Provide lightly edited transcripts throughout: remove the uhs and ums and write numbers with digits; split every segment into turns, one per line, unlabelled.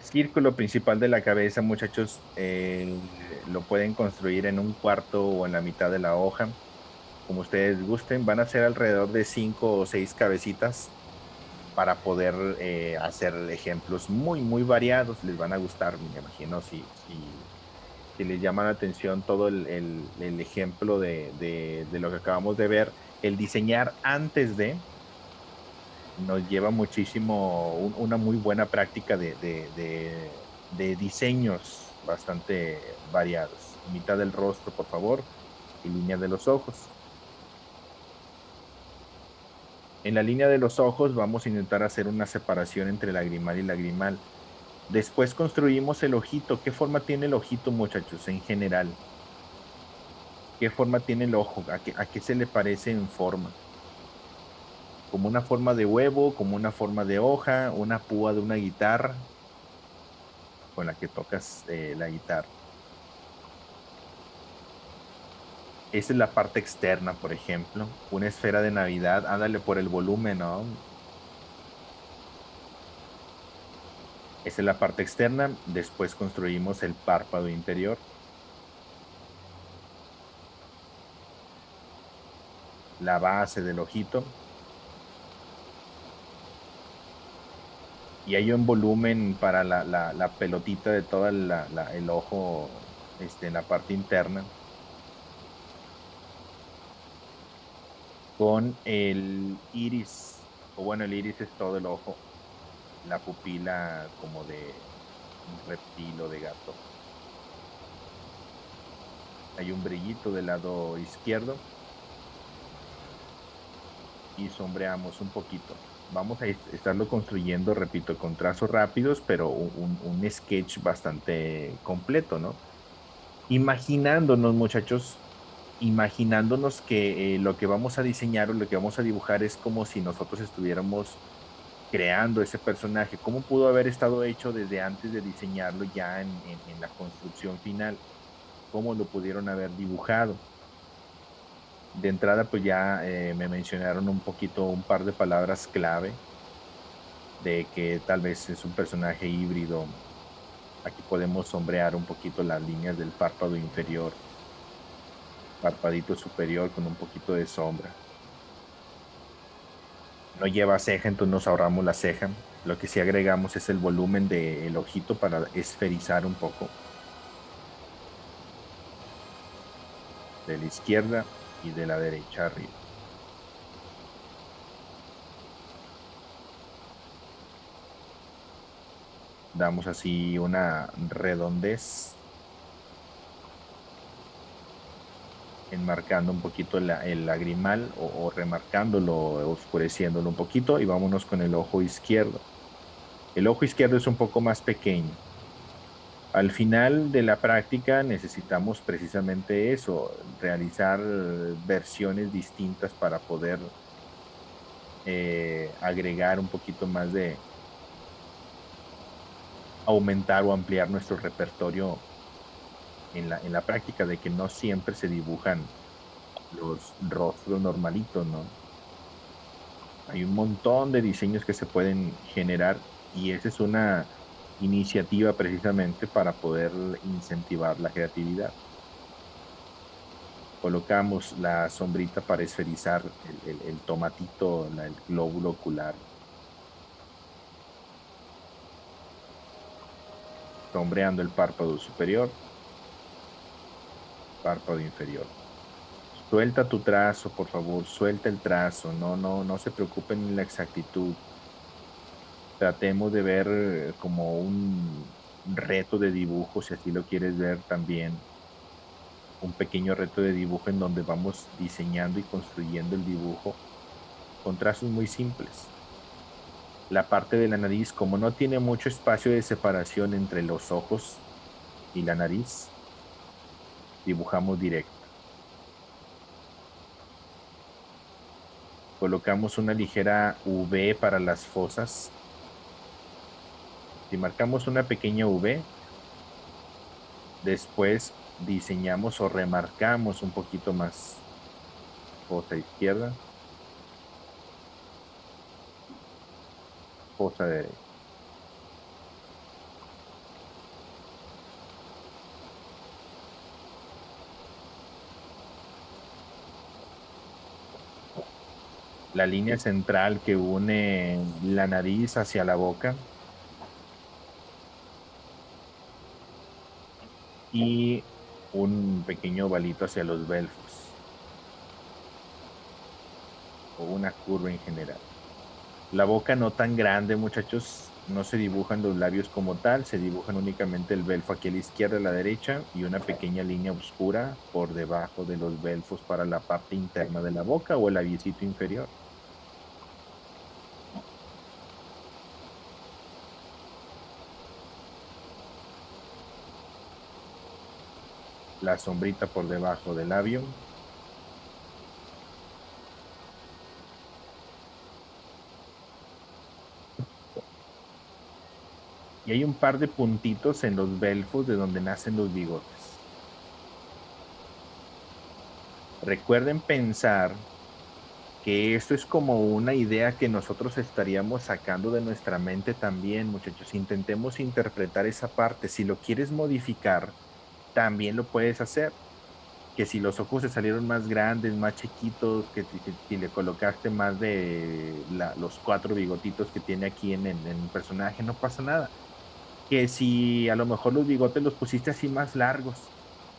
círculo principal de la cabeza, muchachos, lo pueden construir en un cuarto o en la mitad de la hoja, como ustedes gusten. Van a ser alrededor de 5 o 6 cabecitas para poder hacer ejemplos muy, muy variados. Les van a gustar, me imagino, si les llama la atención todo el ejemplo de lo que acabamos de ver. El diseñar antes de nos lleva muchísimo, una muy buena práctica de diseños bastante variados. Mitad del rostro, por favor, y línea de los ojos. En la línea de los ojos vamos a intentar hacer una separación entre lagrimal y lagrimal. Después construimos el ojito. ¿Qué forma tiene el ojito, muchachos, en general? ¿Qué forma tiene el ojo? ¿A qué se le parece en forma? ¿Como una forma de huevo, como una forma de hoja, una púa de una guitarra con la que tocas la guitarra? Esa es la parte externa, por ejemplo. Una esfera de Navidad, ándale por el volumen, ¿no? Esa es la parte externa. Después construimos el párpado interior, la base del ojito. Y hay un volumen para la pelotita de todo el ojo, en la parte interna, con el iris, o bueno, el iris es todo el ojo, la pupila como de un reptil o de gato. Hay un brillito del lado izquierdo y sombreamos un poquito. Vamos a estarlo construyendo, repito, con trazos rápidos, pero un sketch bastante completo, ¿no? Imaginándonos, muchachos, imaginándonos que lo que vamos a diseñar o lo que vamos a dibujar es como si nosotros estuviéramos creando ese personaje. ¿Cómo pudo haber estado hecho desde antes de diseñarlo ya en la construcción final? ¿Cómo lo pudieron haber dibujado? De entrada, pues ya me mencionaron un poquito, un par de palabras clave de que tal vez es un personaje híbrido. Aquí podemos sombrear un poquito las líneas del párpado inferior, parpadito superior con un poquito de sombra. No lleva ceja, entonces nos ahorramos la ceja. Lo que sí agregamos es el volumen del ojito para esferizar un poco de la izquierda y de la derecha arriba. Damos así una redondez, enmarcando un poquito el lagrimal o remarcándolo, oscureciéndolo un poquito y vámonos con el ojo izquierdo. El ojo izquierdo es un poco más pequeño. Al final de la práctica necesitamos precisamente eso, realizar versiones distintas para poder agregar un poquito más de aumentar o ampliar nuestro repertorio en la práctica, de que no siempre se dibujan los rostros normalitos, ¿no? Hay un montón de diseños que se pueden generar y esa es una iniciativa precisamente para poder incentivar la creatividad. Colocamos la sombrita para esferizar el tomatito, el glóbulo ocular, sombreando el párpado superior, párpado inferior. Suelta tu trazo, por favor, suelta el trazo, no, no, no se preocupen en la exactitud. Tratemos de ver como un reto de dibujo, si así lo quieres ver también, un pequeño reto de dibujo en donde vamos diseñando y construyendo el dibujo con trazos muy simples. La parte de la nariz, como no tiene mucho espacio de separación entre los ojos y la nariz, dibujamos directo. Colocamos una ligera V para las fosas. Si marcamos una pequeña V, después diseñamos o remarcamos un poquito más fosa izquierda, fosa derecha. la línea central que une la nariz hacia la boca y un pequeño ovalito hacia los belfos o una curva en general. La boca no tan grande, muchachos, no se dibujan los labios como tal, se dibujan únicamente el belfo aquí a la izquierda, a la derecha y una pequeña línea oscura por debajo de los belfos para la parte interna de la boca o el labiecito inferior. La sombrita por debajo del labio. Y hay un par de puntitos en los belfos de donde nacen los bigotes. Recuerden pensar que esto es como una idea que nosotros estaríamos sacando de nuestra mente también, muchachos. Intentemos interpretar esa parte. Si lo quieres modificar, también lo puedes hacer. Que si los ojos se salieron más grandes, más chiquitos, que si le colocaste más de los cuatro bigotitos que tiene aquí en el personaje, no pasa nada. Que si a lo mejor los bigotes los pusiste así más largos,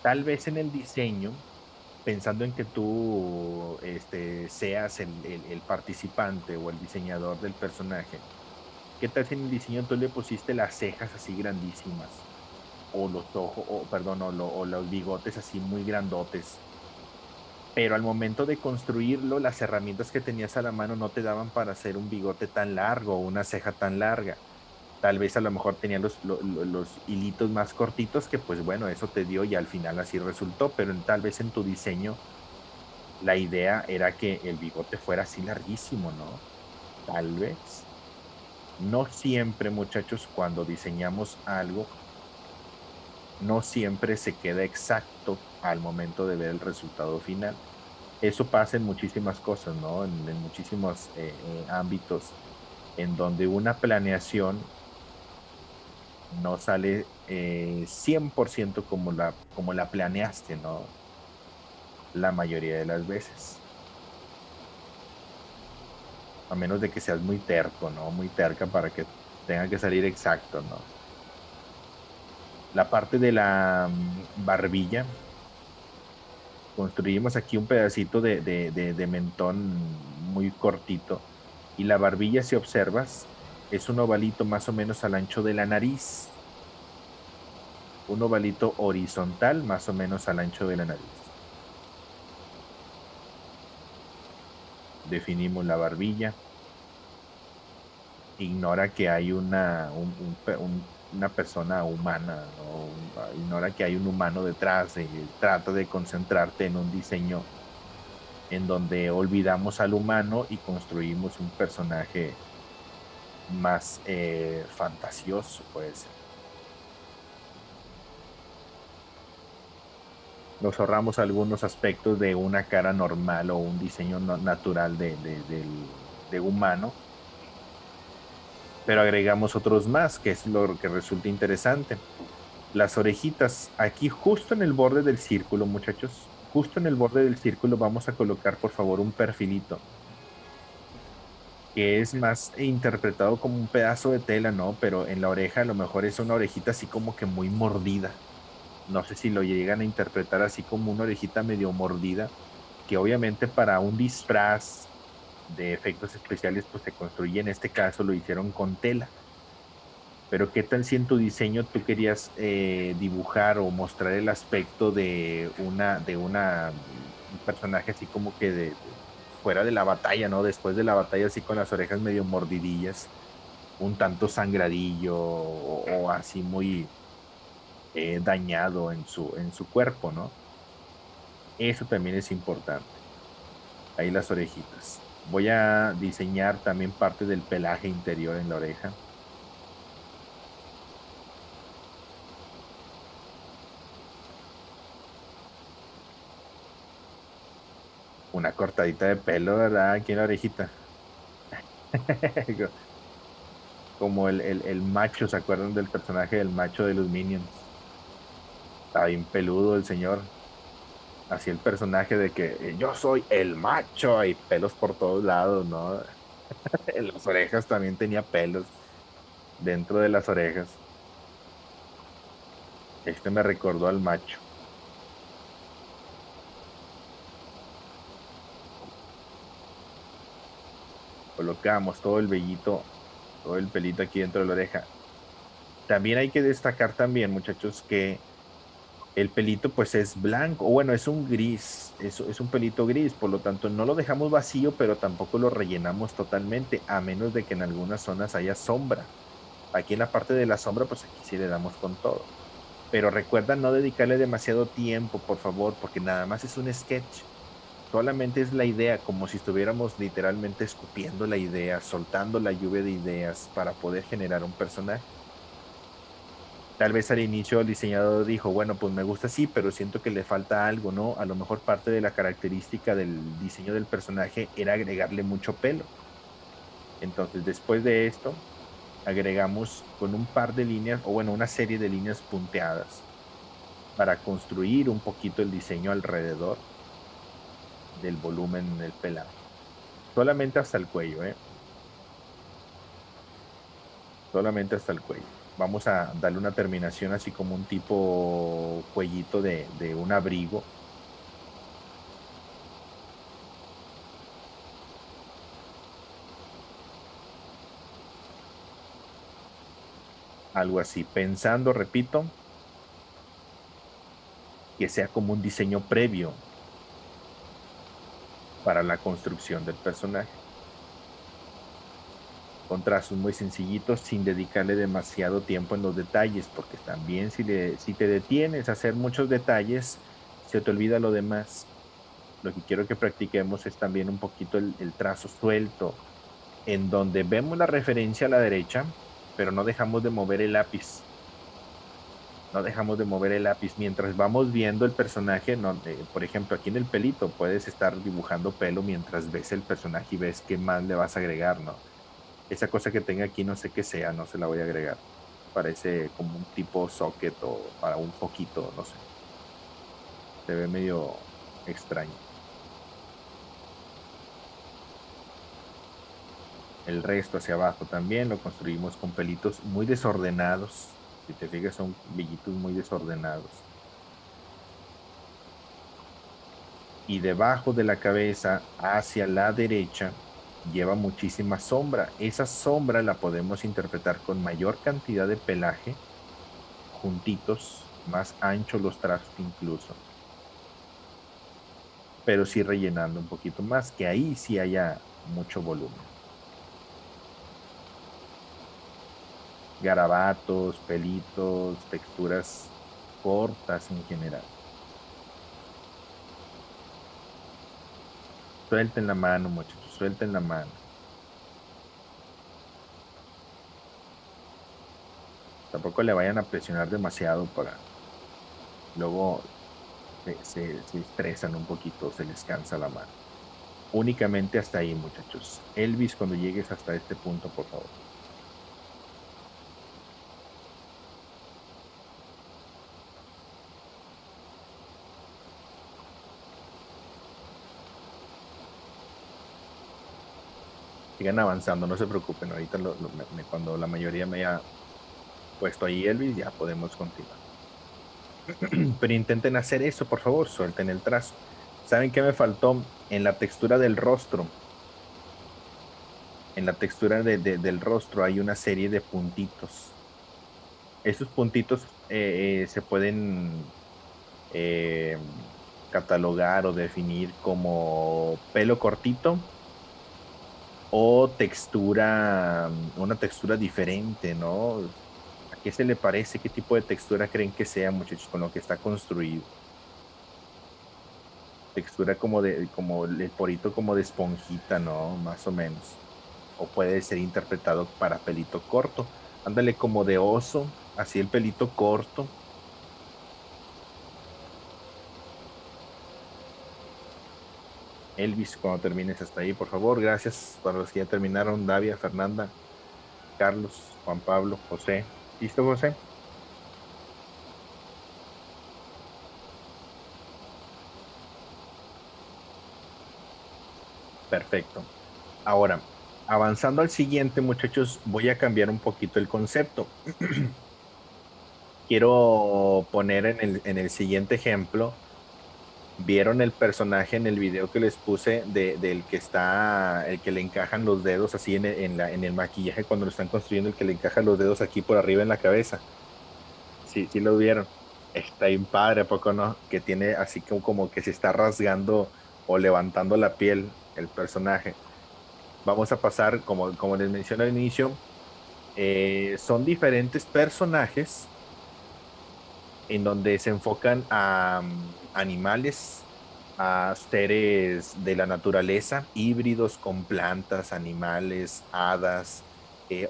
tal vez en el diseño, pensando en que tú seas el participante o el diseñador del personaje, ¿qué tal si en el diseño tú le pusiste las cejas así grandísimas? O los ojos, o perdón, o los bigotes así muy grandotes. Pero al momento de construirlo, las herramientas que tenías a la mano no te daban para hacer un bigote tan largo o una ceja tan larga. Tal vez a lo mejor tenía los hilitos más cortitos que pues bueno, eso te dio y al final así resultó, pero tal vez en tu diseño la idea era que el bigote fuera así larguísimo, ¿no? Tal vez. No siempre, muchachos, cuando diseñamos algo, no siempre se queda exacto al momento de ver el resultado final. Eso pasa en muchísimas cosas, ¿no? En muchísimos ámbitos en donde una planeación no sale 100% como la planeaste, ¿no? La mayoría de las veces. A menos de que seas muy terco, ¿no? Muy terca para que tenga que salir exacto, ¿no? La parte de la barbilla, construimos aquí un pedacito de mentón muy cortito y la barbilla, si observas, es un ovalito más o menos al ancho de la nariz, un ovalito horizontal más o menos al ancho de la nariz. Definimos la barbilla, ignora que hay una persona humana, ¿no? Ignora que hay un humano detrás, trata de concentrarte en un diseño en donde olvidamos al humano y construimos un personaje más fantasioso, puede ser. Nos ahorramos algunos aspectos de una cara normal o un diseño natural de humano, pero agregamos otros más, que es lo que resulta interesante. Las orejitas, aquí justo en el borde del círculo, muchachos, justo en el borde del círculo vamos a colocar, por favor, un perfilito, que es más interpretado como un pedazo de tela, ¿no? Pero en la oreja a lo mejor es una orejita así como que muy mordida. No sé si lo llegan a interpretar así como una orejita medio mordida, que obviamente para un disfraz de efectos especiales pues se construye, en este caso lo hicieron con tela. Pero ¿qué tal si en tu diseño tú querías dibujar o mostrar el aspecto un personaje así como que fuera de la batalla, ¿no? Después de la batalla así con las orejas medio mordidillas, un tanto sangradillo o así muy dañado en su cuerpo, ¿no? Eso también es importante. Ahí las orejitas. Voy a diseñar también parte del pelaje interior en la oreja. Una cortadita de pelo, ¿verdad? Aquí en la orejita. Como el macho, ¿se acuerdan del personaje del macho de los Minions? Está bien peludo el señor. Así el personaje de que yo soy el macho y pelos por todos lados, ¿no? En las orejas también tenía pelos dentro de las orejas. Este me recordó al macho. Colocamos todo el vellito, todo el pelito aquí dentro de la oreja. También hay que destacar también, muchachos, que el pelito pues es blanco, o bueno, es un gris, es un pelito gris, por lo tanto no lo dejamos vacío, pero tampoco lo rellenamos totalmente, a menos de que en algunas zonas haya sombra. Aquí en la parte de la sombra, pues aquí sí le damos con todo. Pero recuerda no dedicarle demasiado tiempo, por favor, porque nada más es un sketch. Solamente es la idea, como si estuviéramos literalmente escupiendo la idea, soltando la lluvia de ideas para poder generar un personaje. Tal vez al inicio el diseñador dijo, bueno, pues me gusta así, pero siento que le falta algo, ¿no? A lo mejor parte de la característica del diseño del personaje era agregarle mucho pelo. Entonces, después de esto, agregamos con un par de líneas, o bueno, una serie de líneas punteadas para construir un poquito el diseño alrededor del volumen del pelaje. Solamente hasta el cuello, ¿eh? Solamente hasta el cuello. Vamos a darle una terminación así como un tipo cuellito de un abrigo. Algo así, pensando, repito, que sea como un diseño previo para la construcción del personaje. Con trazos muy sencillitos, sin dedicarle demasiado tiempo en los detalles, porque también si te detienes a hacer muchos detalles, se te olvida lo demás. Lo que quiero que practiquemos es también un poquito el trazo suelto, en donde vemos la referencia a la derecha, pero no dejamos de mover el lápiz. No dejamos de mover el lápiz mientras vamos viendo el personaje. No, por ejemplo, aquí en el pelito puedes estar dibujando pelo mientras ves el personaje y ves qué más le vas a agregar, ¿no? Esa cosa que tenga aquí no sé qué sea, no se la voy a agregar. Parece como un tipo socket o para un foquito, no sé. Se ve medio extraño. El resto hacia abajo también lo construimos con pelitos muy desordenados. Si te fijas, son vellitos muy desordenados. Y debajo de la cabeza, hacia la derecha, lleva muchísima sombra. Esa sombra la podemos interpretar con mayor cantidad de pelaje, juntitos, más anchos los trazos incluso, pero sí rellenando un poquito más, que ahí sí haya mucho volumen. Garabatos, pelitos, texturas cortas en general. Suelten la mano, muchachos, suelten la mano. Tampoco le vayan a presionar demasiado para luego se estresan un poquito, se les cansa la mano. Únicamente hasta ahí, muchachos. Elvis, cuando llegues hasta este punto, por favor. Sigan avanzando, no se preocupen. Ahorita cuando la mayoría me haya puesto ahí Elvis, ya podemos continuar. Pero intenten hacer eso, por favor, suelten el trazo. ¿Saben qué me faltó? En la textura del rostro. En la textura del rostro hay una serie de puntitos. Esos puntitos se pueden eh, catalogar o definir como pelo cortito o textura, una textura diferente, ¿no? ¿A qué se le parece? ¿Qué tipo de textura creen que sea, muchachos, con lo que está construido? Textura como el porito como de esponjita, ¿no? Más o menos. O puede ser interpretado para pelito corto. Ándale como de oso, así el pelito corto. Elvis, cuando termines hasta ahí, por favor. Gracias para los que ya terminaron. Davia, Fernanda, Carlos, Juan Pablo, José. ¿Listo, José? Perfecto. Ahora, avanzando al siguiente, muchachos, voy a cambiar un poquito el concepto. Quiero poner en el siguiente ejemplo. ¿Vieron el personaje en el video que les puse del que está, el que le encajan los dedos así en el maquillaje cuando lo están construyendo, el que le encaja los dedos aquí por arriba en la cabeza? Sí, sí lo vieron. Está bien padre, ¿a poco no? Que tiene así como que se está rasgando o levantando la piel el personaje. Vamos a pasar, como les mencioné al inicio, son diferentes personajes en donde se enfocan a animales, a seres de la naturaleza, híbridos con plantas, animales, hadas.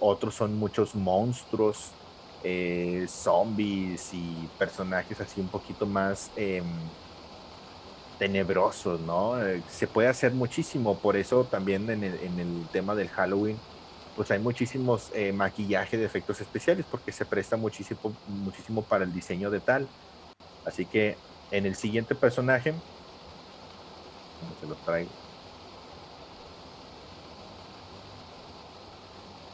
Otros son muchos monstruos, zombies y personajes así un poquito más tenebrosos, ¿no? Se puede hacer muchísimo, por eso también en el tema del Halloween pues hay muchísimos maquillaje de efectos especiales porque se presta muchísimo, muchísimo para el diseño de tal. Así que en el siguiente personaje, como se los traigo,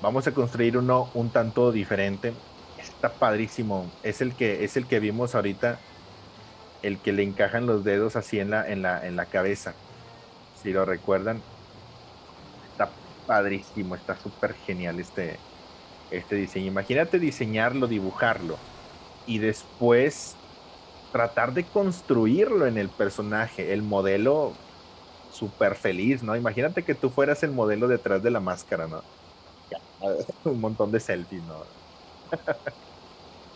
vamos a construir uno un tanto diferente. Está padrísimo. Es el que vimos ahorita, el que le encajan los dedos así en la cabeza. Si lo recuerdan, está padrísimo, está súper genial este diseño. Imagínate diseñarlo, dibujarlo y después tratar de construirlo en el personaje, el modelo súper feliz, ¿no? Imagínate que tú fueras el modelo detrás de la máscara, ¿no? Un montón de selfies, ¿no?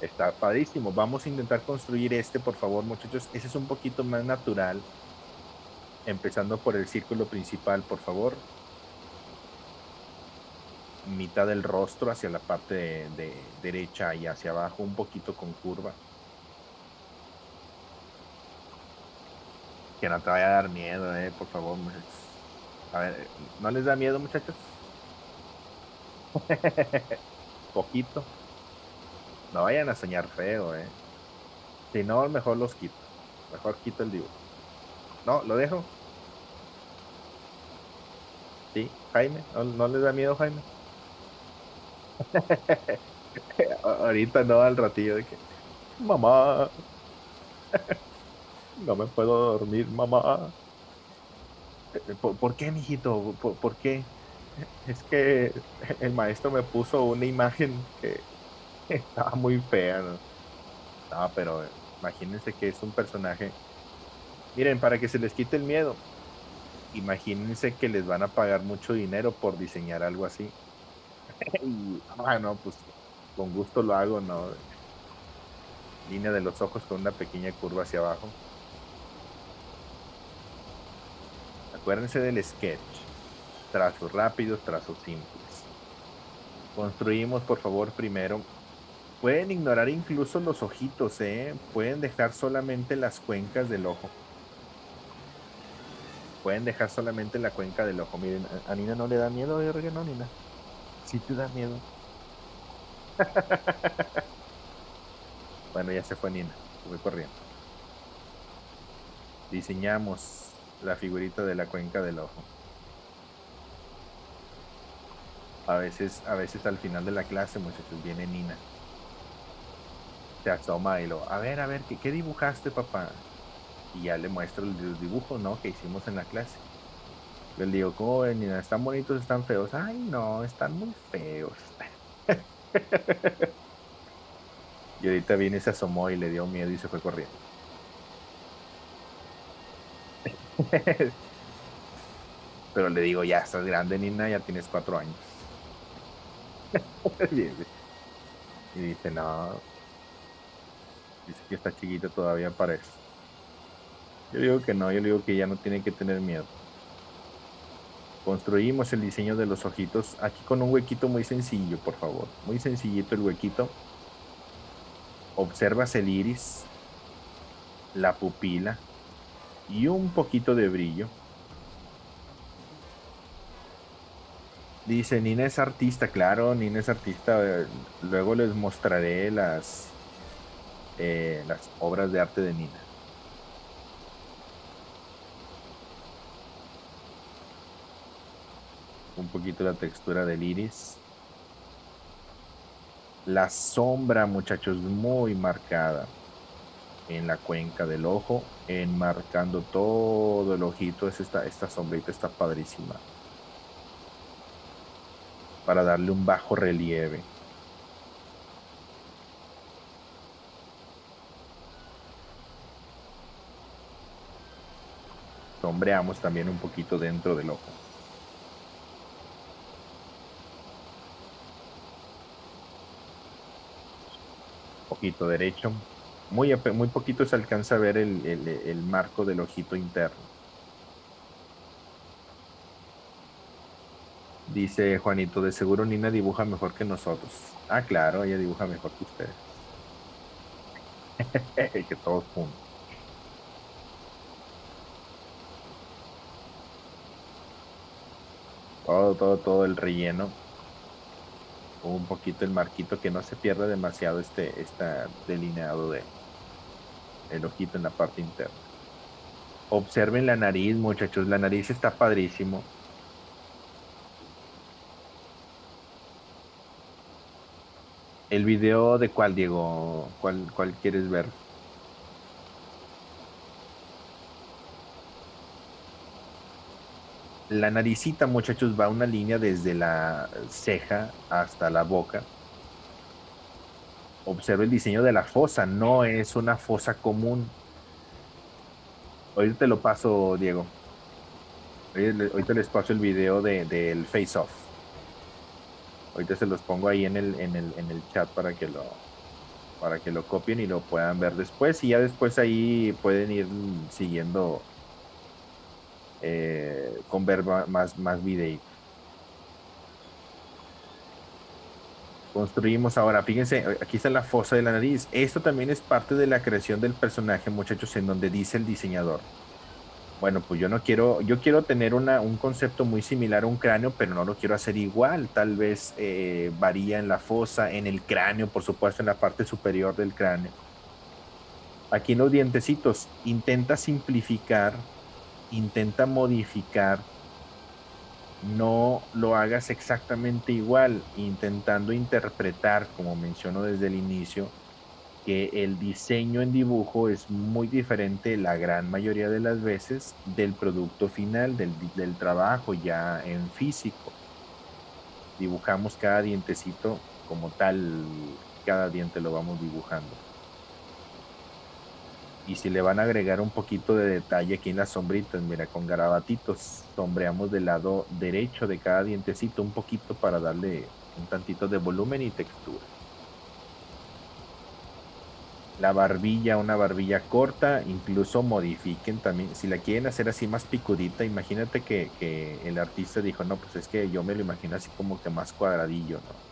Está padrísimo. Vamos a intentar construir este, por favor, muchachos. Ese es un poquito más natural, empezando por el círculo principal, por favor. Mitad del rostro hacia la parte de derecha y hacia abajo, un poquito con curva. Que no te vaya a dar miedo, por favor, muchachos. A ver, ¿no les da miedo, muchachos? Poquito. No vayan a soñar feo, eh. Si no, mejor los quito. Mejor quito el dibujo. No, lo dejo. Sí, Jaime. ¿No, no les da miedo, Jaime? Ahorita no, al ratillo de que, mamá, no me puedo dormir, mamá. ¿Por qué, mijito? ¿Por qué? Es que el maestro me puso una imagen que estaba muy fea, ¿no? No, pero imagínense que es un personaje. Miren, para que se les quite el miedo, imagínense que les van a pagar mucho dinero por diseñar algo así. Y, no, pues con gusto lo hago, ¿no? Línea de los ojos con una pequeña curva hacia abajo. Acuérdense del sketch. Trazos rápidos, trazos simples. Construimos, por favor, primero. Pueden ignorar incluso los ojitos, ¿eh? Pueden dejar solamente las cuencas del ojo. Pueden dejar solamente la cuenca del ojo. Miren, a Nina no le da miedo, que no, Nina. Sí te da miedo. Bueno, ya se fue Nina. Se fue corriendo. Diseñamos la figurita de la cuenca del ojo. A veces al final de la clase, muchachos, viene Nina. Se asoma y a ver, ¿qué dibujaste, papá? Y ya le muestro los dibujos, ¿no? Que hicimos en la clase. Yo le digo, ¿cómo ven, Nina? ¿Están bonitos, están feos? Ay, no, están muy feos. Y ahorita viene, se asomó y le dio miedo y se fue corriendo. Pero le digo, ya estás grande, Nina, ya tienes 4 años. Y dice, no, dice que está chiquito todavía para eso. Yo digo que no, yo le digo que ya no tiene que tener miedo. Construimos el diseño de los ojitos aquí con un huequito muy sencillo, por favor. Muy sencillito el huequito. Observas el iris, la pupila y un poquito de brillo. Dice, Nina es artista, claro, Nina es artista. Luego les mostraré las obras de arte de Nina. un poquito la textura del iris. La sombra, muchachos, muy marcada en la cuenca del ojo, enmarcando todo el ojito. Esta sombrita está padrísima para darle un bajo relieve. Sombreamos también un poquito dentro del ojo. Ojito derecho. Muy poquito se alcanza a ver el marco del ojito interno. Dice Juanito, de seguro Nina dibuja mejor que nosotros. Ah, claro, ella dibuja mejor que ustedes. Que todos juntos. Todo el relleno. Un poquito el marquito, que no se pierda demasiado esta delineado de el ojito en la parte interna. Observen la nariz, muchachos. La nariz está padrísimo. ¿El video de cuál, Diego? ¿Cuál quieres ver? La naricita, muchachos, va una línea desde la ceja hasta la boca. Observa el diseño de la fosa, no es una fosa común. Ahorita te lo paso, Diego. Ahorita les paso el video del Face Off. Ahorita se los pongo ahí en el chat para que lo copien y lo puedan ver después. Y ya después ahí pueden ir siguiendo con ver más videos. Construimos ahora, fíjense, aquí está la fosa de la nariz. Esto también es parte de la creación del personaje, muchachos, en donde dice el diseñador: bueno, pues yo quiero tener un concepto muy similar a un cráneo, pero no lo quiero hacer igual. Tal vez varía en la fosa, en el cráneo, por supuesto, en la parte superior del cráneo. Aquí en los dientecitos, intenta simplificar, intenta modificar, no lo hagas exactamente igual, intentando interpretar, como menciono desde el inicio, que el diseño en dibujo es muy diferente la gran mayoría de las veces del producto final, del trabajo ya en físico. Dibujamos cada dientecito como tal, cada diente lo vamos dibujando. Y si le van a agregar un poquito de detalle aquí en las sombritas, mira, con garabatitos, sombreamos del lado derecho de cada dientecito un poquito para darle un tantito de volumen y textura. La barbilla, una barbilla corta, incluso modifiquen también, si la quieren hacer así más picudita, imagínate que el artista dijo, no, pues es que yo me lo imagino así como que más cuadradillo, ¿no?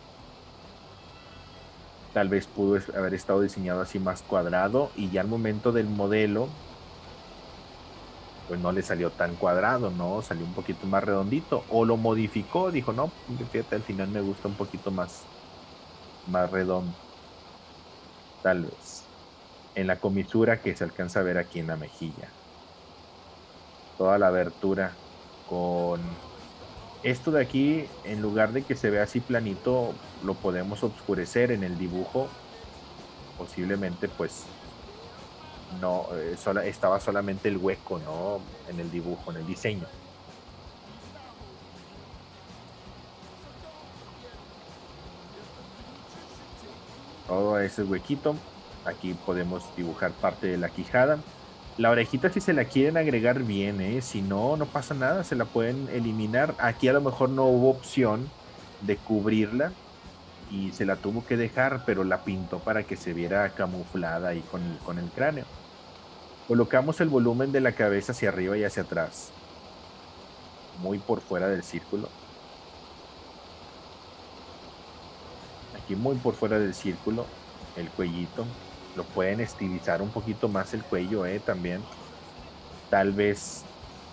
Tal vez pudo haber estado diseñado así más cuadrado y ya al momento del modelo, pues no le salió tan cuadrado, ¿no? Salió un poquito más redondito o lo modificó, dijo, no, fíjate, al final me gusta un poquito más redondo, tal vez. En la comisura que se alcanza a ver aquí en la mejilla. Toda la abertura con esto de aquí, en lugar de que se vea así planito, lo podemos oscurecer en el dibujo. Posiblemente, pues, no, estaba solamente el hueco, ¿no? En el dibujo, en el diseño. Todo ese huequito. Aquí podemos dibujar parte de la quijada. La orejita, si se la quieren agregar bien, ¿eh? Si no, no pasa nada, se la pueden eliminar. Aquí a lo mejor no hubo opción de cubrirla y se la tuvo que dejar, pero la pintó para que se viera camuflada ahí con el cráneo. Colocamos el volumen de la cabeza hacia arriba y hacia atrás, muy por fuera del círculo. Aquí muy por fuera del círculo, el cuellito. Lo pueden estilizar un poquito más el cuello, también. Tal vez,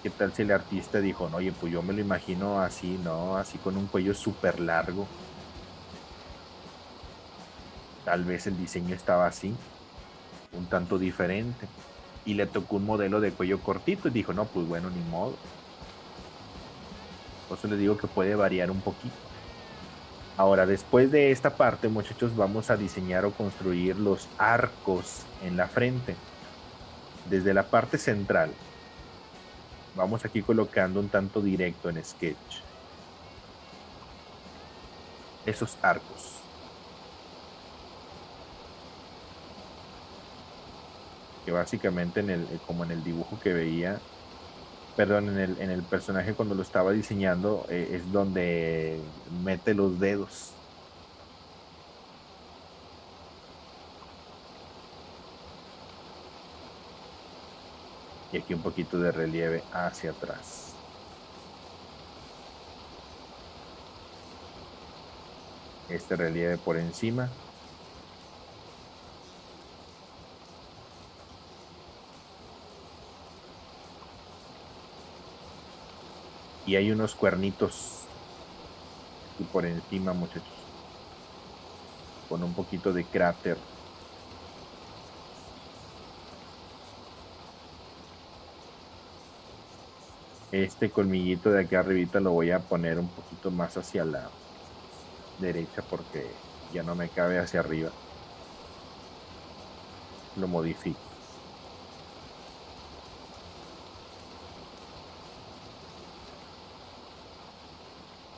¿qué tal si el artista dijo, no, oye, pues yo me lo imagino así, ¿no? Así con un cuello súper largo. Tal vez el diseño estaba así, un tanto diferente. Y le tocó un modelo de cuello cortito y dijo, no, pues bueno, ni modo. Por eso les digo que puede variar un poquito. Ahora, después de esta parte, muchachos, vamos a diseñar o construir los arcos en la frente. Desde la parte central, vamos aquí colocando un tanto directo en Sketch esos arcos. Que básicamente como en el dibujo que veía, perdón, en el personaje cuando lo estaba diseñando, es donde mete los dedos. Y aquí un poquito de relieve hacia atrás. Este relieve por encima. Y hay unos cuernitos aquí por encima, muchachos. Con un poquito de cráter. Este colmillito de acá arribita lo voy a poner un poquito más hacia la derecha porque ya no me cabe hacia arriba. Lo modifico.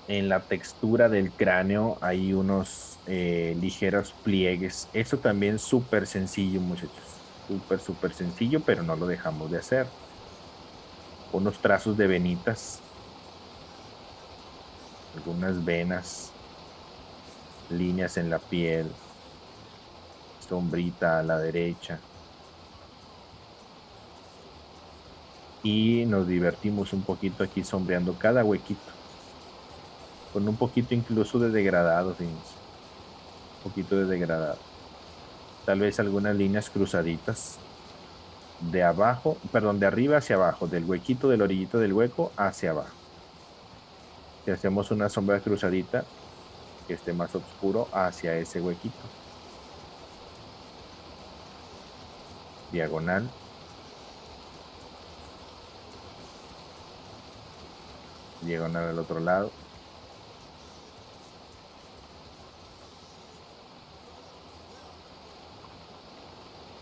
En la textura del cráneo hay unos ligeros pliegues. Eso también súper sencillo, muchachos. Súper sencillo, pero no lo dejamos de hacer. Unos trazos de venitas. Algunas venas. Líneas en la piel. Sombrita a la derecha. Y nos divertimos un poquito aquí sombreando cada huequito. Con un poquito incluso de degradado, fíjense. Un poquito de degradado. Tal vez algunas líneas cruzaditas. De abajo, perdón, de arriba hacia abajo, del huequito del orillito del hueco hacia abajo. Si hacemos una sombra cruzadita, que esté más oscuro hacia ese huequito. Diagonal. Diagonal al otro lado.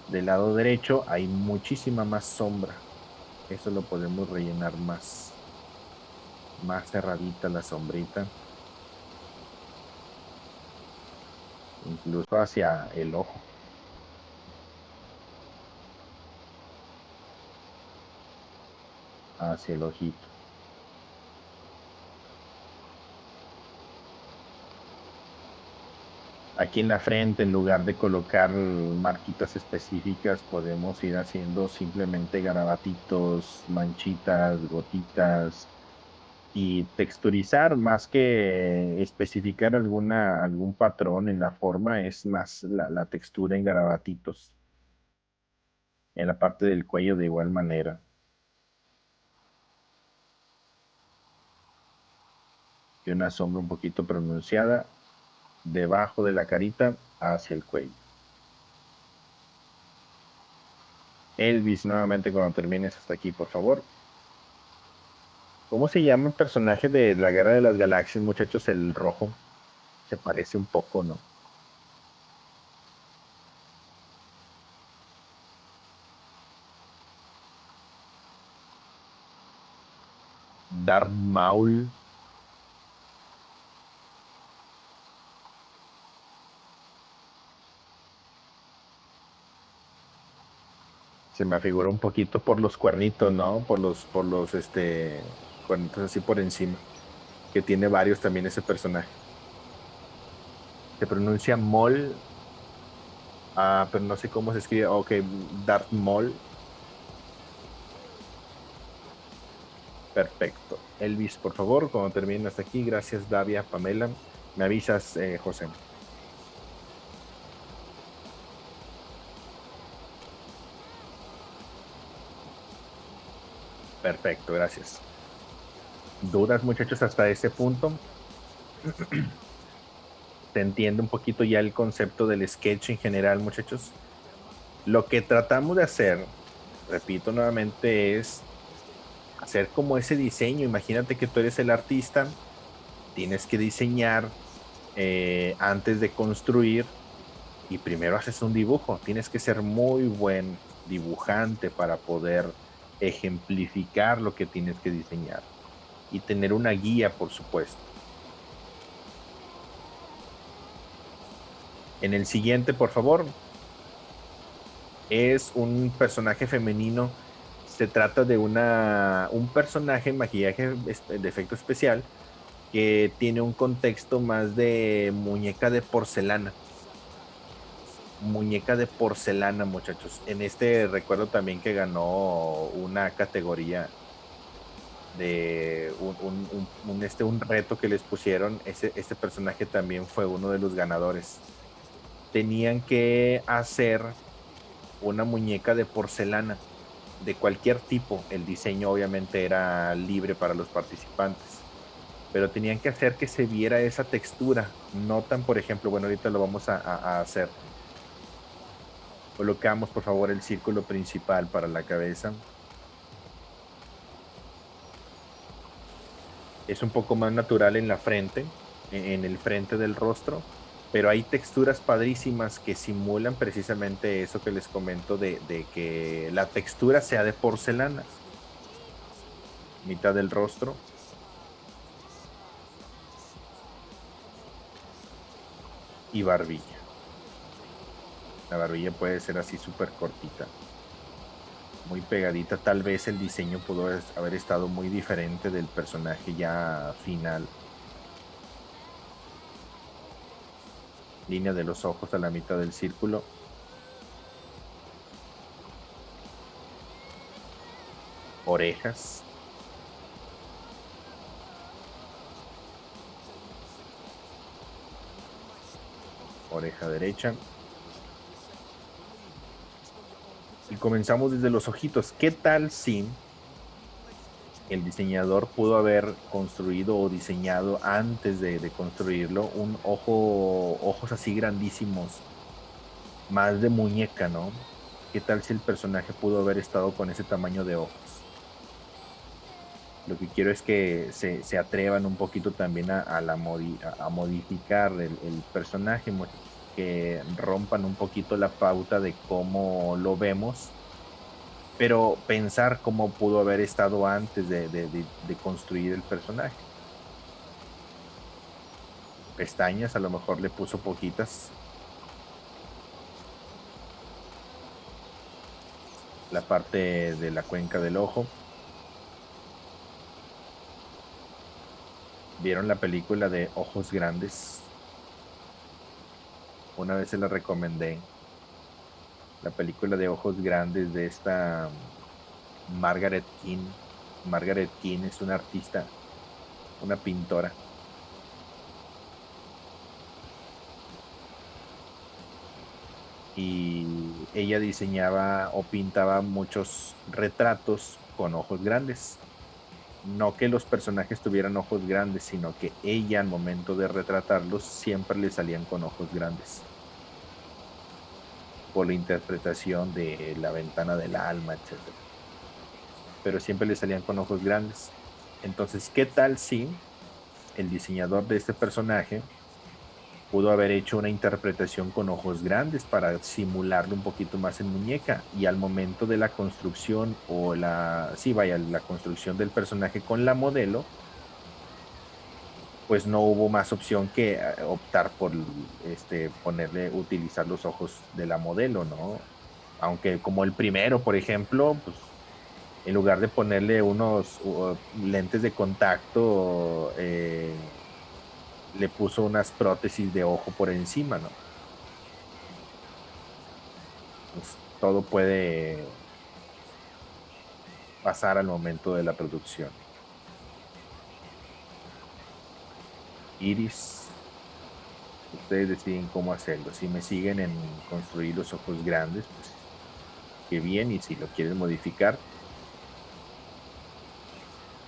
Del lado derecho hay muchísima más sombra. Eso lo podemos rellenar más. Más cerradita la sombrita. Incluso hacia el ojo. Hacia el ojito. Aquí en la frente, en lugar de colocar marquitas específicas, podemos ir haciendo simplemente garabatitos, manchitas, gotitas y texturizar más que especificar algún patrón en la forma, es más la textura en garabatitos. En la parte del cuello de igual manera. Y una sombra un poquito pronunciada debajo de la carita hacia el cuello. Elvis, nuevamente cuando termines hasta aquí, por favor. ¿Cómo se llama el personaje de la Guerra de las Galaxias, muchachos? El rojo. Se parece un poco, ¿no? Darth Maul. Se me afiguró un poquito por los cuernitos, ¿no? Cuernitos así por encima. Que tiene varios también ese personaje. Se pronuncia Maul. Ah, pero no sé cómo se escribe. Ok, Darth Maul. Perfecto. Elvis, por favor, cuando termine hasta aquí, gracias Davia, Pamela. Me avisas, José. Perfecto, gracias. ¿Dudas, muchachos, hasta ese punto? ¿Se entiende un poquito ya el concepto del sketch en general, muchachos? Lo que tratamos de hacer, repito nuevamente, es hacer como ese diseño. Imagínate que tú eres el artista, tienes que diseñar antes de construir y primero haces un dibujo. Tienes que ser muy buen dibujante para poder ejemplificar lo que tienes que diseñar y tener una guía, por supuesto. En el siguiente, por favor, es un personaje femenino. Se trata de un personaje en maquillaje de efecto especial que tiene un contexto más de muñeca de porcelana. Muñeca de porcelana, muchachos. En este recuerdo también que ganó una categoría de un reto que les pusieron. Este personaje también fue uno de los ganadores. Tenían que hacer una muñeca de porcelana de cualquier tipo. El diseño obviamente era libre para los participantes, pero tenían que hacer que se viera esa textura. Notan, por ejemplo, bueno, ahorita lo vamos a hacer. Colocamos, por favor, el círculo principal para la cabeza. Es un poco más natural en la frente, en el frente del rostro, pero hay texturas padrísimas que simulan precisamente eso que les comento de que la textura sea de porcelana. Mitad del rostro y barbilla. La barbilla puede ser así súper cortita, muy pegadita. Tal vez el diseño pudo haber estado muy diferente del personaje ya final. Línea de los ojos a la mitad del círculo. Orejas. Oreja derecha. Y comenzamos desde los ojitos. ¿Qué tal si el diseñador pudo haber construido o diseñado antes de construirlo ojos así grandísimos, más de muñeca, ¿no? ¿Qué tal si el personaje pudo haber estado con ese tamaño de ojos? Lo que quiero es que se atrevan un poquito también a modificar el personaje, que rompan un poquito la pauta de cómo lo vemos, pero pensar cómo pudo haber estado antes de construir el personaje. Pestañas, a lo mejor le puso poquitas. La parte de la cuenca del ojo. ¿Vieron la película de Ojos Grandes? Una vez se la recomendé. La película de Ojos Grandes de esta Margaret King. Margaret King es una artista, una pintora. Y ella diseñaba o pintaba muchos retratos con ojos grandes. No que los personajes tuvieran ojos grandes, sino que ella al momento de retratarlos siempre le salían con ojos grandes. Por la interpretación de La ventana del alma, etcétera. Pero siempre le salían con ojos grandes. Entonces, ¿qué tal si el diseñador de este personaje pudo haber hecho una interpretación con ojos grandes para simularlo un poquito más en muñeca, y al momento de la construcción la construcción del personaje con la modelo, pues no hubo más opción que optar por utilizar los ojos de la modelo, ¿no? Aunque como el primero, por ejemplo, pues en lugar de ponerle unos lentes de contacto, le puso unas prótesis de ojo por encima, ¿no? Pues todo puede pasar al momento de la producción. Iris, ustedes deciden cómo hacerlo. Si me siguen en construir los ojos grandes, pues qué bien, y si lo quieren modificar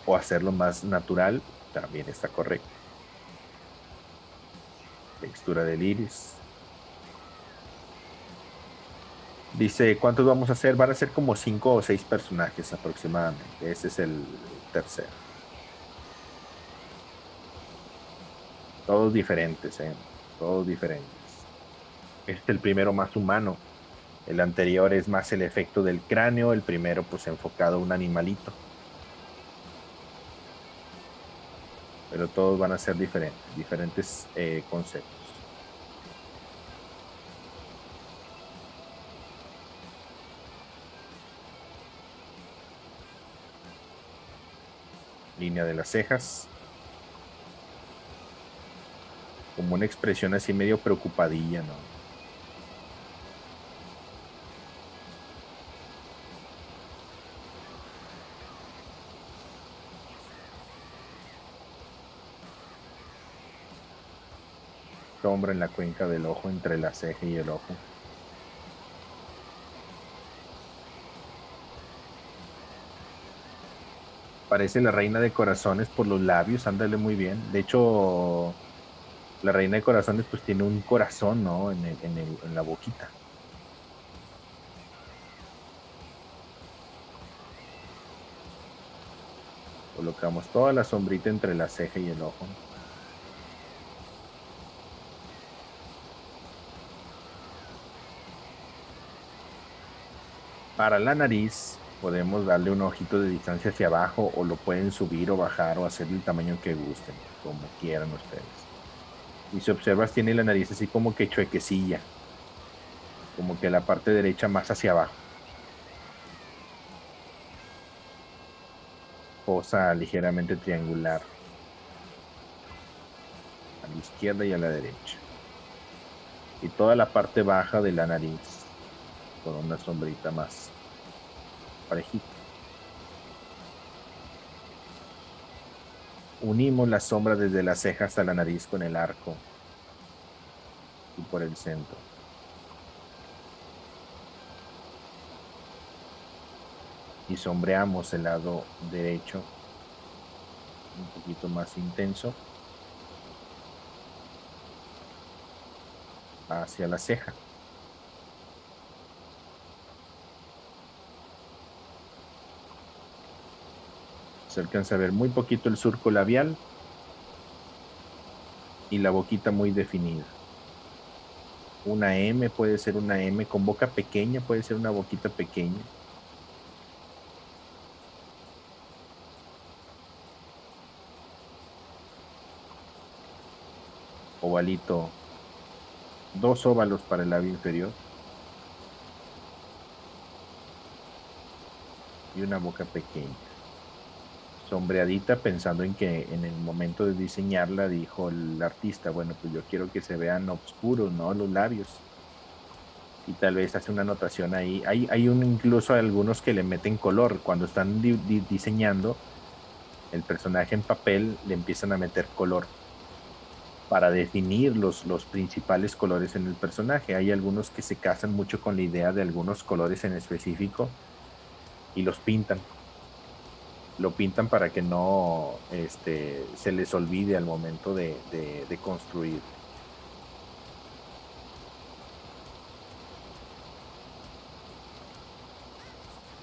o hacerlo más natural, también está correcto. Textura del iris. Dice, ¿cuántos vamos a hacer? Van a ser como 5 o 6 personajes aproximadamente. Ese es el tercero. Todos diferentes, ¿eh? Todos diferentes. Este es el primero más humano. El anterior es más el efecto del cráneo. El primero, pues, enfocado a un animalito. Pero todos van a ser diferentes. Diferentes conceptos. Línea de las cejas. Como una expresión así medio preocupadilla, ¿no? Sombra en la cuenca del ojo, entre la ceja y el ojo. Parece la reina de corazones por los labios, ándale muy bien. De hecho, la reina de corazones pues tiene un corazón, ¿no? En la boquita. Colocamos toda la sombrita entre la ceja y el ojo. Para la nariz podemos darle un ojito de distancia hacia abajo o lo pueden subir o bajar o hacer el tamaño que gusten, como quieran ustedes. Y si observas tiene la nariz así como que chuequecilla, como que la parte derecha más hacia abajo. Fosa ligeramente triangular a la izquierda y a la derecha. Y toda la parte baja de la nariz con una sombrita más parejita. Unimos la sombra desde la ceja hasta la nariz con el arco y por el centro. Y sombreamos el lado derecho un poquito más intenso hacia la ceja. Se alcanza a ver muy poquito el surco labial y la boquita muy definida. Una M puede ser una M con boca pequeña, puede ser una boquita pequeña. Ovalito, 2 óvalos para el labio inferior y una boca pequeña. Sombreadita pensando en que en el momento de diseñarla dijo el artista, bueno, pues yo quiero que se vean oscuros, ¿no? Los labios. Y tal vez hace una anotación ahí. Hay incluso algunos que le meten color. Cuando están diseñando el personaje en papel, le empiezan a meter color para definir los principales colores en el personaje. Hay algunos que se casan mucho con la idea de algunos colores en específico y los pintan. Lo pintan para que no se les olvide al momento de construir.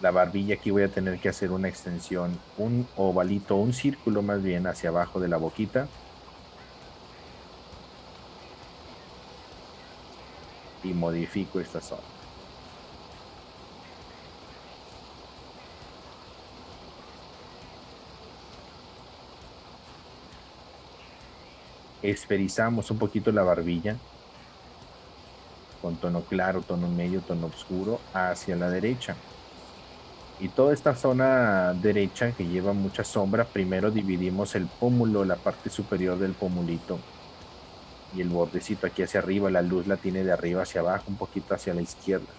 La barbilla aquí voy a tener que hacer una extensión, un ovalito, un círculo más bien hacia abajo de la boquita. Y modifico esta zona. Esferizamos un poquito la barbilla con tono claro, tono medio, tono oscuro hacia la derecha. Y toda esta zona derecha que lleva mucha sombra, primero dividimos el pómulo, la parte superior del pómulito y el bordecito aquí hacia arriba. La luz la tiene de arriba hacia abajo, un poquito hacia la izquierda.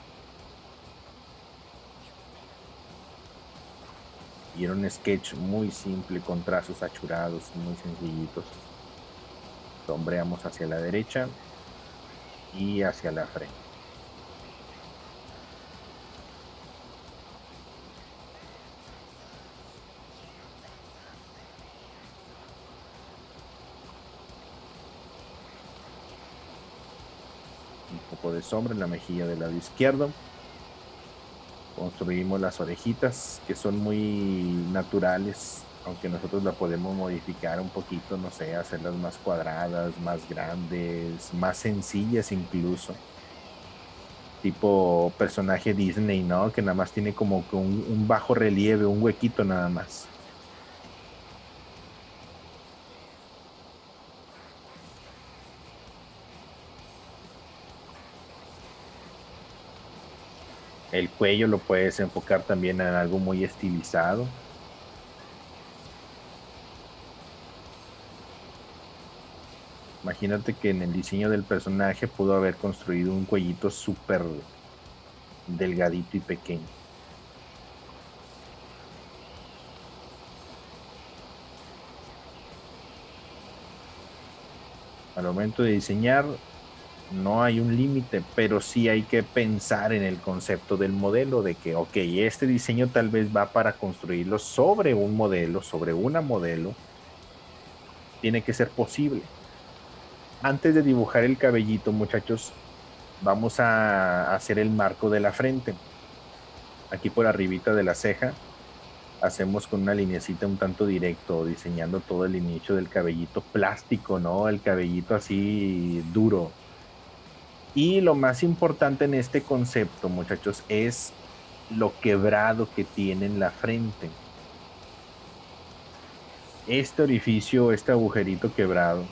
Y era un sketch muy simple con trazos achurados, muy sencillitos. Sombreamos hacia la derecha y hacia la frente. Un poco de sombra en la mejilla del lado izquierdo. Construimos las orejitas, que son muy naturales, aunque nosotros la podemos modificar un poquito, no sé, hacerlas más cuadradas, más grandes, más sencillas incluso, tipo personaje Disney, ¿no? Que nada más tiene como que un bajo relieve, un huequito nada más. El cuello lo puedes enfocar también en algo muy estilizado. Imagínate que en el diseño del personaje pudo haber construido un cuellito súper delgadito y pequeño. Al momento de diseñar, no hay un límite, pero sí hay que pensar en el concepto del modelo, de que, ok, este diseño tal vez va para construirlo sobre un modelo, sobre una modelo, tiene que ser posible. Antes de dibujar el cabellito, muchachos, vamos a hacer el marco de la frente. Aquí por arribita de la ceja, hacemos con una lineecita un tanto directo, diseñando todo el inicio del cabellito plástico, ¿no? El cabellito así duro. Y lo más importante en este concepto, muchachos, es lo quebrado que tiene en la frente. Este orificio, este agujerito quebrado,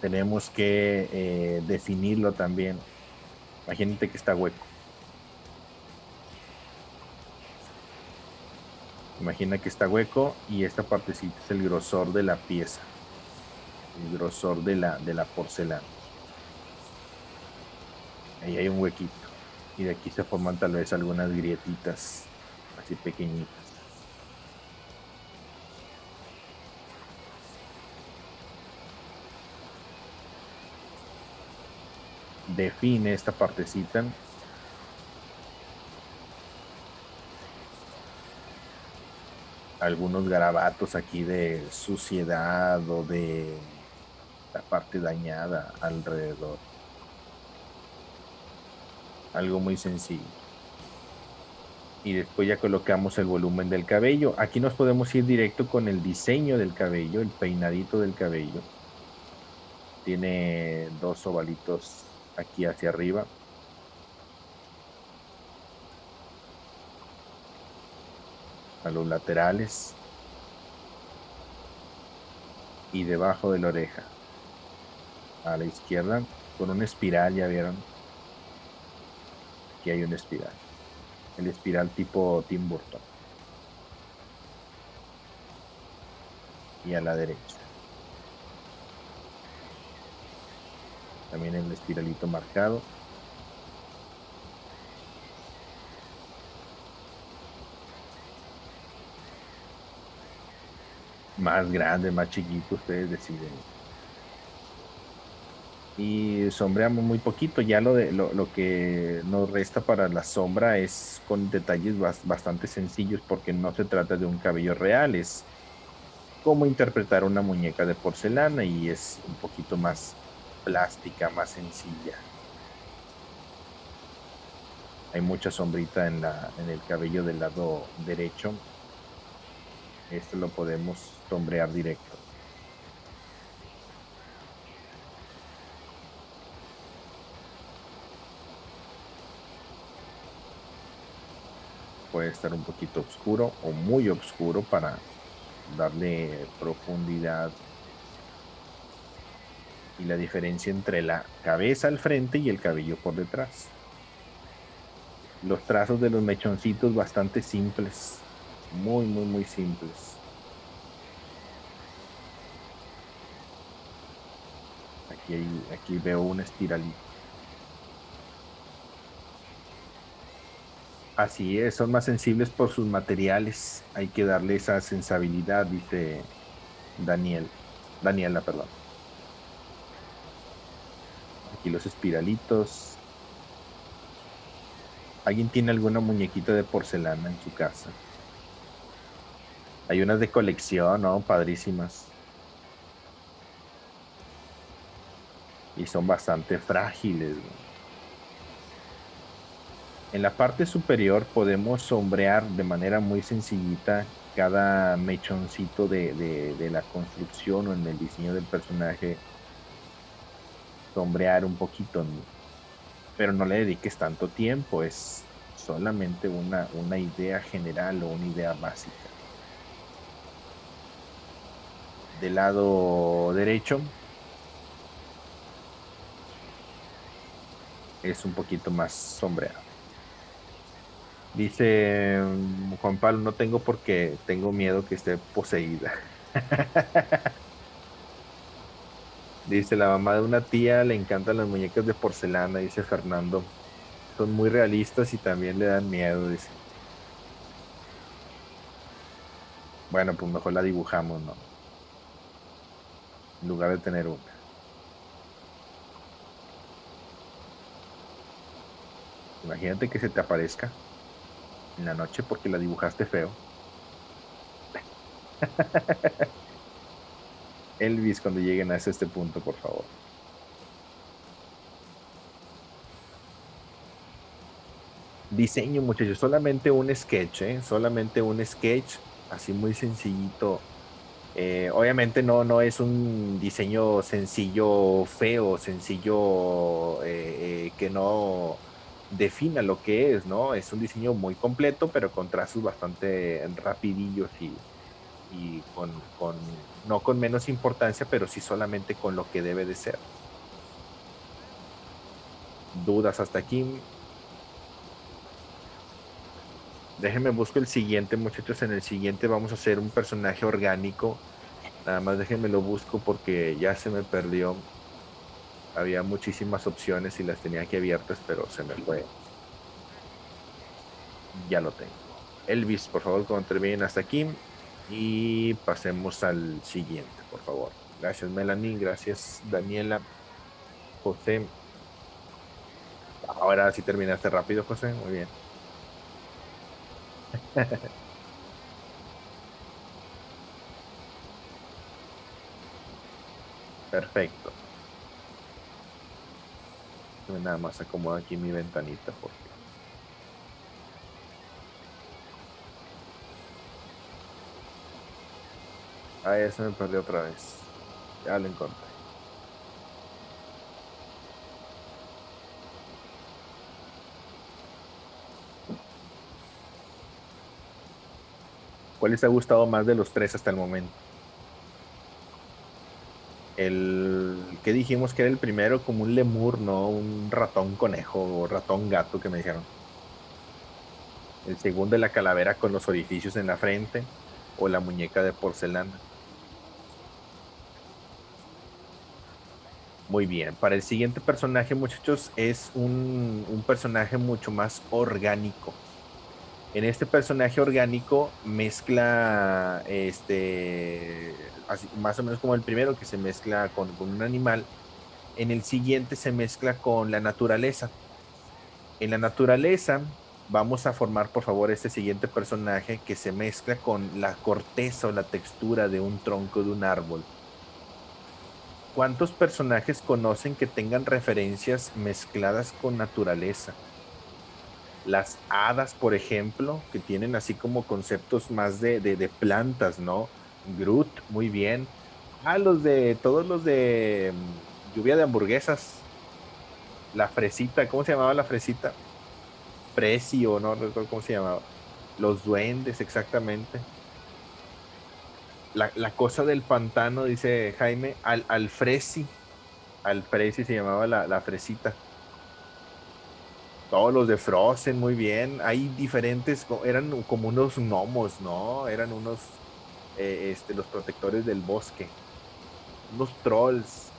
tenemos que definirlo también. Imagínate que está hueco. Imagina que está hueco y esta partecita es el grosor de la pieza, el grosor de la porcelana. Ahí hay un huequito. Y de aquí se forman tal vez algunas grietitas así pequeñitas. Define esta partecita, algunos garabatos aquí de suciedad o de la parte dañada alrededor. Algo muy sencillo. Y después ya colocamos el volumen del cabello. Aquí nos podemos ir directo con el diseño del cabello, el peinadito del cabello. Tiene dos ovalitos aquí hacia arriba, a los laterales y debajo de la oreja, a la izquierda, con una espiral, ya vieron, aquí hay una espiral. El espiral tipo Tim Burton. Y a la derecha. También el espiralito marcado. Más grande, más chiquito, ustedes deciden. Y sombreamos muy poquito. Ya lo que nos resta para la sombra es con detalles bastante sencillos porque no se trata de un cabello real, es como interpretar una muñeca de porcelana y es un poquito más plástica, más sencilla. Hay mucha sombrita en el cabello del lado derecho. Esto lo podemos sombrear directo. Puede estar un poquito oscuro o muy oscuro para darle profundidad y la diferencia entre la cabeza al frente y el cabello por detrás. Los trazos de los mechoncitos bastante simples, muy, muy, muy simples. Aquí veo una espiralita. Así es, son más sensibles por sus materiales. Hay que darle esa sensibilidad, dice Daniel. Daniela, perdón. Aquí los espiralitos. ¿Alguien tiene alguna muñequita de porcelana en su casa? Hay unas de colección, ¿no? Padrísimas. Y son bastante frágiles, ¿no? En la parte superior podemos sombrear de manera muy sencillita cada mechoncito de la construcción o en el diseño del personaje, sombrear un poquito, ¿no? Pero no le dediques tanto tiempo, es solamente una idea general o una idea básica. Del lado derecho es un poquito más sombreado. Dice Juan Pablo, no tengo porque tengo miedo que esté poseída. Dice la mamá de una tía, le encantan las muñecas de porcelana, dice Fernando. Son muy realistas y también le dan miedo, dice. Bueno, pues mejor la dibujamos, ¿no? En lugar de tener una. Imagínate que se te aparezca en la noche porque la dibujaste feo. Elvis, cuando lleguen a este punto, por favor. Diseño, muchachos, solamente un sketch, ¿eh? Solamente un sketch, así muy sencillito. Obviamente no es un diseño sencillo, feo, sencillo, que no defina lo que es, ¿no? Es un diseño muy completo, pero con trazos bastante rapidillos y no con menos importancia, pero sí solamente con lo que debe de ser. ¿Dudas hasta aquí? Déjenme busco el siguiente, muchachos. En el siguiente vamos a hacer un personaje orgánico. Nada más déjenme lo busco porque ya se me perdió. Había muchísimas opciones y las tenía aquí abiertas, pero se me fue. Ya lo tengo. Elvis, por favor, cuando terminen hasta aquí y pasemos al siguiente, por favor. Gracias, Melanie. Gracias, Daniela. José. Ahora sí terminaste rápido, José. Muy bien. Perfecto. Nada más acomodo aquí mi ventanita porque. Ah, ya se me perdió otra vez. Ya lo encontré. ¿Cuál les ha gustado más de los tres hasta el momento? El que dijimos que era el primero, como un lemur, no un ratón conejo o ratón gato que me dijeron. El segundo, la calavera con los orificios en la frente o la muñeca de porcelana. Muy bien. Para el siguiente personaje, muchachos, es un personaje mucho más orgánico. En este personaje orgánico mezcla, más o menos como el primero, que se mezcla con un animal. En el siguiente se mezcla con la naturaleza. En la naturaleza vamos a formar, por favor, este siguiente personaje que se mezcla con la corteza o la textura de un tronco de un árbol. ¿Cuántos personajes conocen que tengan referencias mezcladas con naturaleza? Las hadas, por ejemplo, que tienen así como conceptos más de plantas, ¿no? Groot, muy bien. Ah, todos los de lluvia de hamburguesas. La fresita, ¿cómo se llamaba la fresita? Prezi o no recuerdo cómo se llamaba. Los duendes, exactamente. La cosa del pantano, dice Jaime, al Fresi. Al Fresi se llamaba la fresita. Todos los de Frozen, muy bien. Hay diferentes, eran como unos gnomos, ¿no? Eran unos, los protectores del bosque. Unos trolls.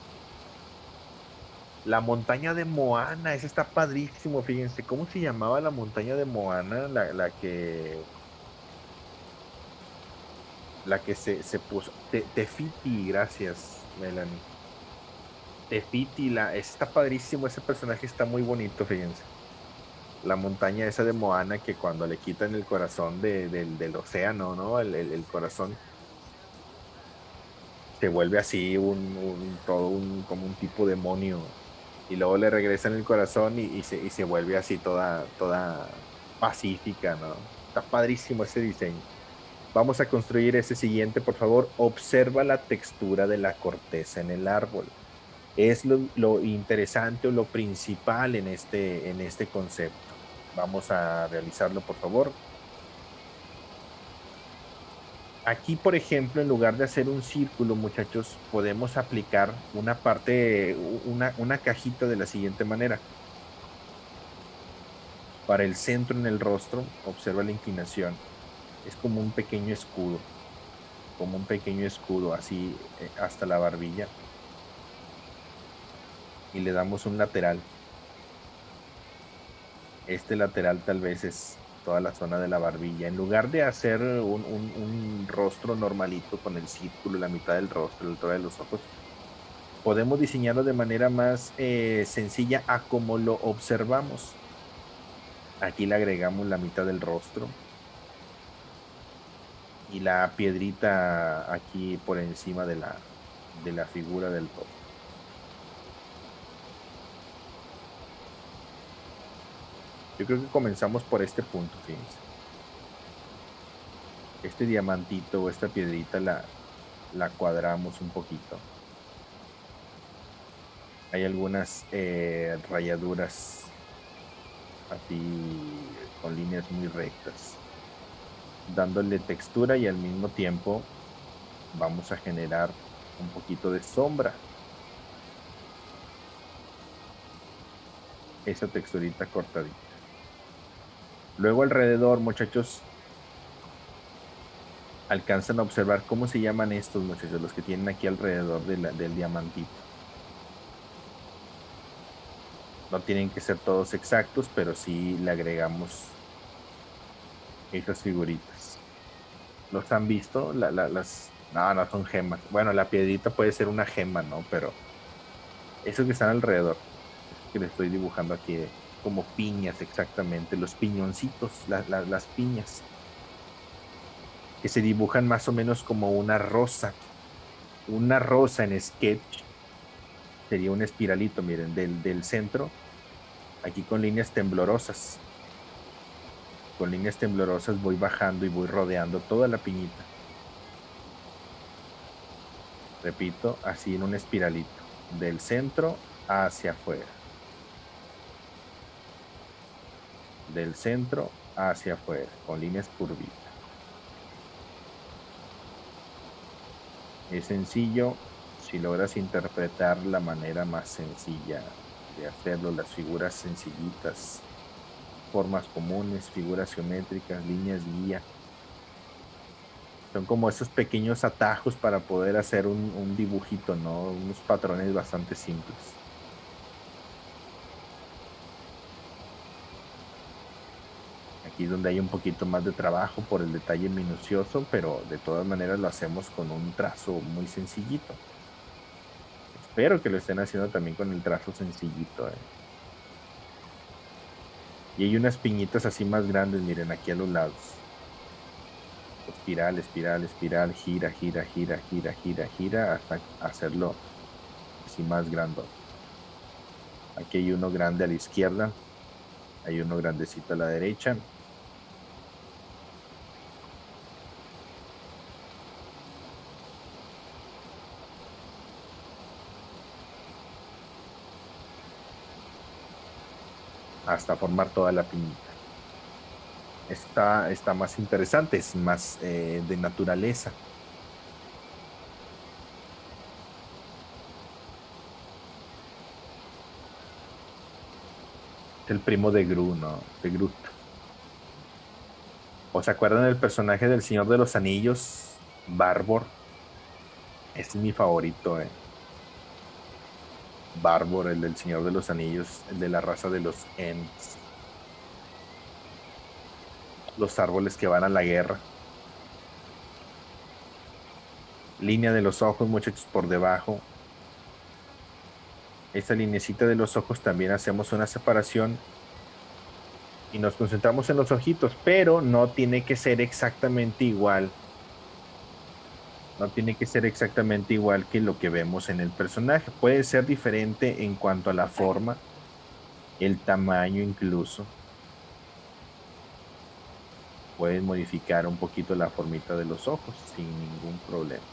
La montaña de Moana, ese está padrísimo, fíjense. ¿Cómo se llamaba la montaña de Moana? La que se puso. Tefiti, gracias, Melanie. Tefiti, está padrísimo, ese personaje está muy bonito, fíjense. La montaña esa de Moana que cuando le quitan el corazón del océano, ¿no? El corazón se vuelve así, todo como un tipo demonio. y luego le regresan el corazón y se vuelve así toda pacífica, ¿no? Está padrísimo ese diseño. Vamos a construir ese siguiente, por favor. Observa la textura de la corteza en el árbol. Es lo interesante o lo principal en este concepto. Vamos a realizarlo, por favor. Aquí, por ejemplo, en lugar de hacer un círculo, muchachos, podemos aplicar una parte, una cajita de la siguiente manera. Para el centro en el rostro, observa la inclinación. Es como un pequeño escudo, así hasta la barbilla. Y le damos un lateral. Este lateral tal vez es toda la zona de la barbilla. En lugar de hacer un rostro normalito con el círculo, la mitad del rostro, la altura de los ojos, podemos diseñarlo de manera más sencilla a como lo observamos. Aquí le agregamos la mitad del rostro y la piedrita aquí por encima de la figura del rostro. Yo creo que comenzamos por este punto, fíjense. Este diamantito o esta piedrita la cuadramos un poquito. Hay algunas rayaduras así con líneas muy rectas, dándole textura y al mismo tiempo vamos a generar un poquito de sombra. Esa texturita cortadita. Luego alrededor, muchachos, alcanzan a observar cómo se llaman estos, muchachos, los que tienen aquí alrededor del diamantito. No tienen que ser todos exactos, pero sí le agregamos esas figuritas. ¿Los han visto? No son gemas. Bueno, la piedrita puede ser una gema, ¿no? Pero esos que están alrededor, que le estoy dibujando aquí, como piñas exactamente, los piñoncitos, las piñas, que se dibujan más o menos como una rosa. Una rosa en sketch sería un espiralito, miren, del centro, aquí con líneas temblorosas. Con líneas temblorosas voy bajando y voy rodeando toda la piñita. Repito, así en un espiralito, del centro hacia afuera. Del centro hacia afuera, con líneas curvitas. Es sencillo si logras interpretar la manera más sencilla de hacerlo, las figuras sencillitas, formas comunes, figuras geométricas, líneas guía. Son como esos pequeños atajos para poder hacer un dibujito, ¿no? Unos patrones bastante simples. Aquí es donde hay un poquito más de trabajo por el detalle minucioso, pero de todas maneras lo hacemos con un trazo muy sencillito. Espero que lo estén haciendo también con el trazo sencillito. Y hay unas piñitas así más grandes, miren, aquí a los lados. Espiral, espiral, espiral, gira, gira, gira, gira, gira, gira, hasta hacerlo así más grande. Aquí hay uno grande a la izquierda, hay uno grandecito a la derecha. Hasta formar toda la piñita. Está más interesante, es más de naturaleza. Es el primo de Gru, ¿no? De Groot. ¿O se acuerdan del personaje del Señor de los Anillos? Barbor. Este es mi favorito, Barbor, el del Señor de los Anillos, el de la raza de los Ents. Los árboles que van a la guerra. Línea de los ojos, muchachos, por debajo. Esta linecita de los ojos también hacemos una separación y nos concentramos en los ojitos, pero no tiene que ser exactamente igual No tiene que ser exactamente igual que lo que vemos en el personaje. Puede ser diferente en cuanto a la forma, el tamaño incluso. Puedes modificar un poquito la formita de los ojos sin ningún problema.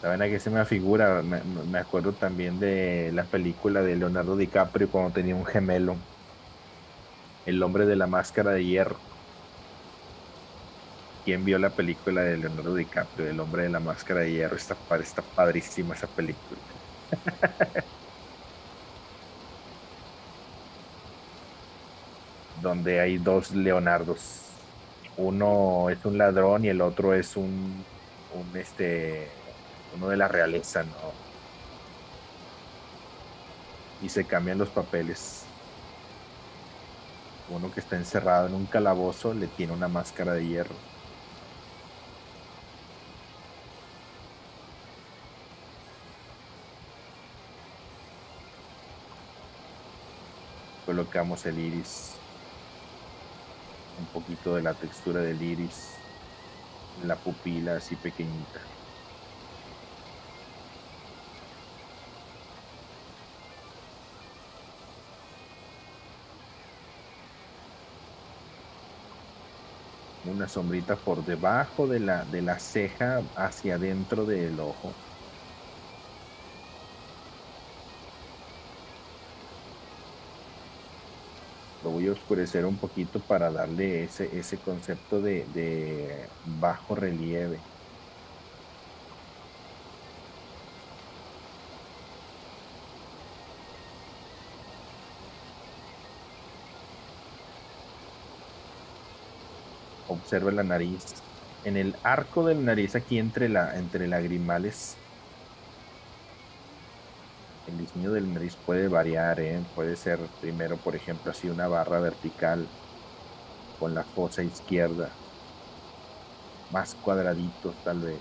¿Saben a qué se me figura? Me acuerdo también de la película de Leonardo DiCaprio cuando tenía un gemelo, el hombre de la máscara de hierro. ¿Quién vio la película de Leonardo DiCaprio, el hombre de la máscara de hierro? Está padrísima esa película, donde hay dos Leonardos. Uno es un ladrón y el otro es uno de la realeza, ¿no? Y se cambian los papeles. Uno que está encerrado en un calabozo le tiene una máscara de hierro. Colocamos el iris, un poquito de la textura del iris, la pupila así pequeñita. Una sombrita por debajo de la ceja hacia adentro del ojo. Lo voy a oscurecer un poquito para darle ese concepto de bajo relieve. Observa la nariz. En el arco de la nariz, aquí entre lagrimales, el diseño del nariz puede variar, ¿eh? Puede ser primero, por ejemplo, así una barra vertical con la fosa izquierda, más cuadraditos tal vez,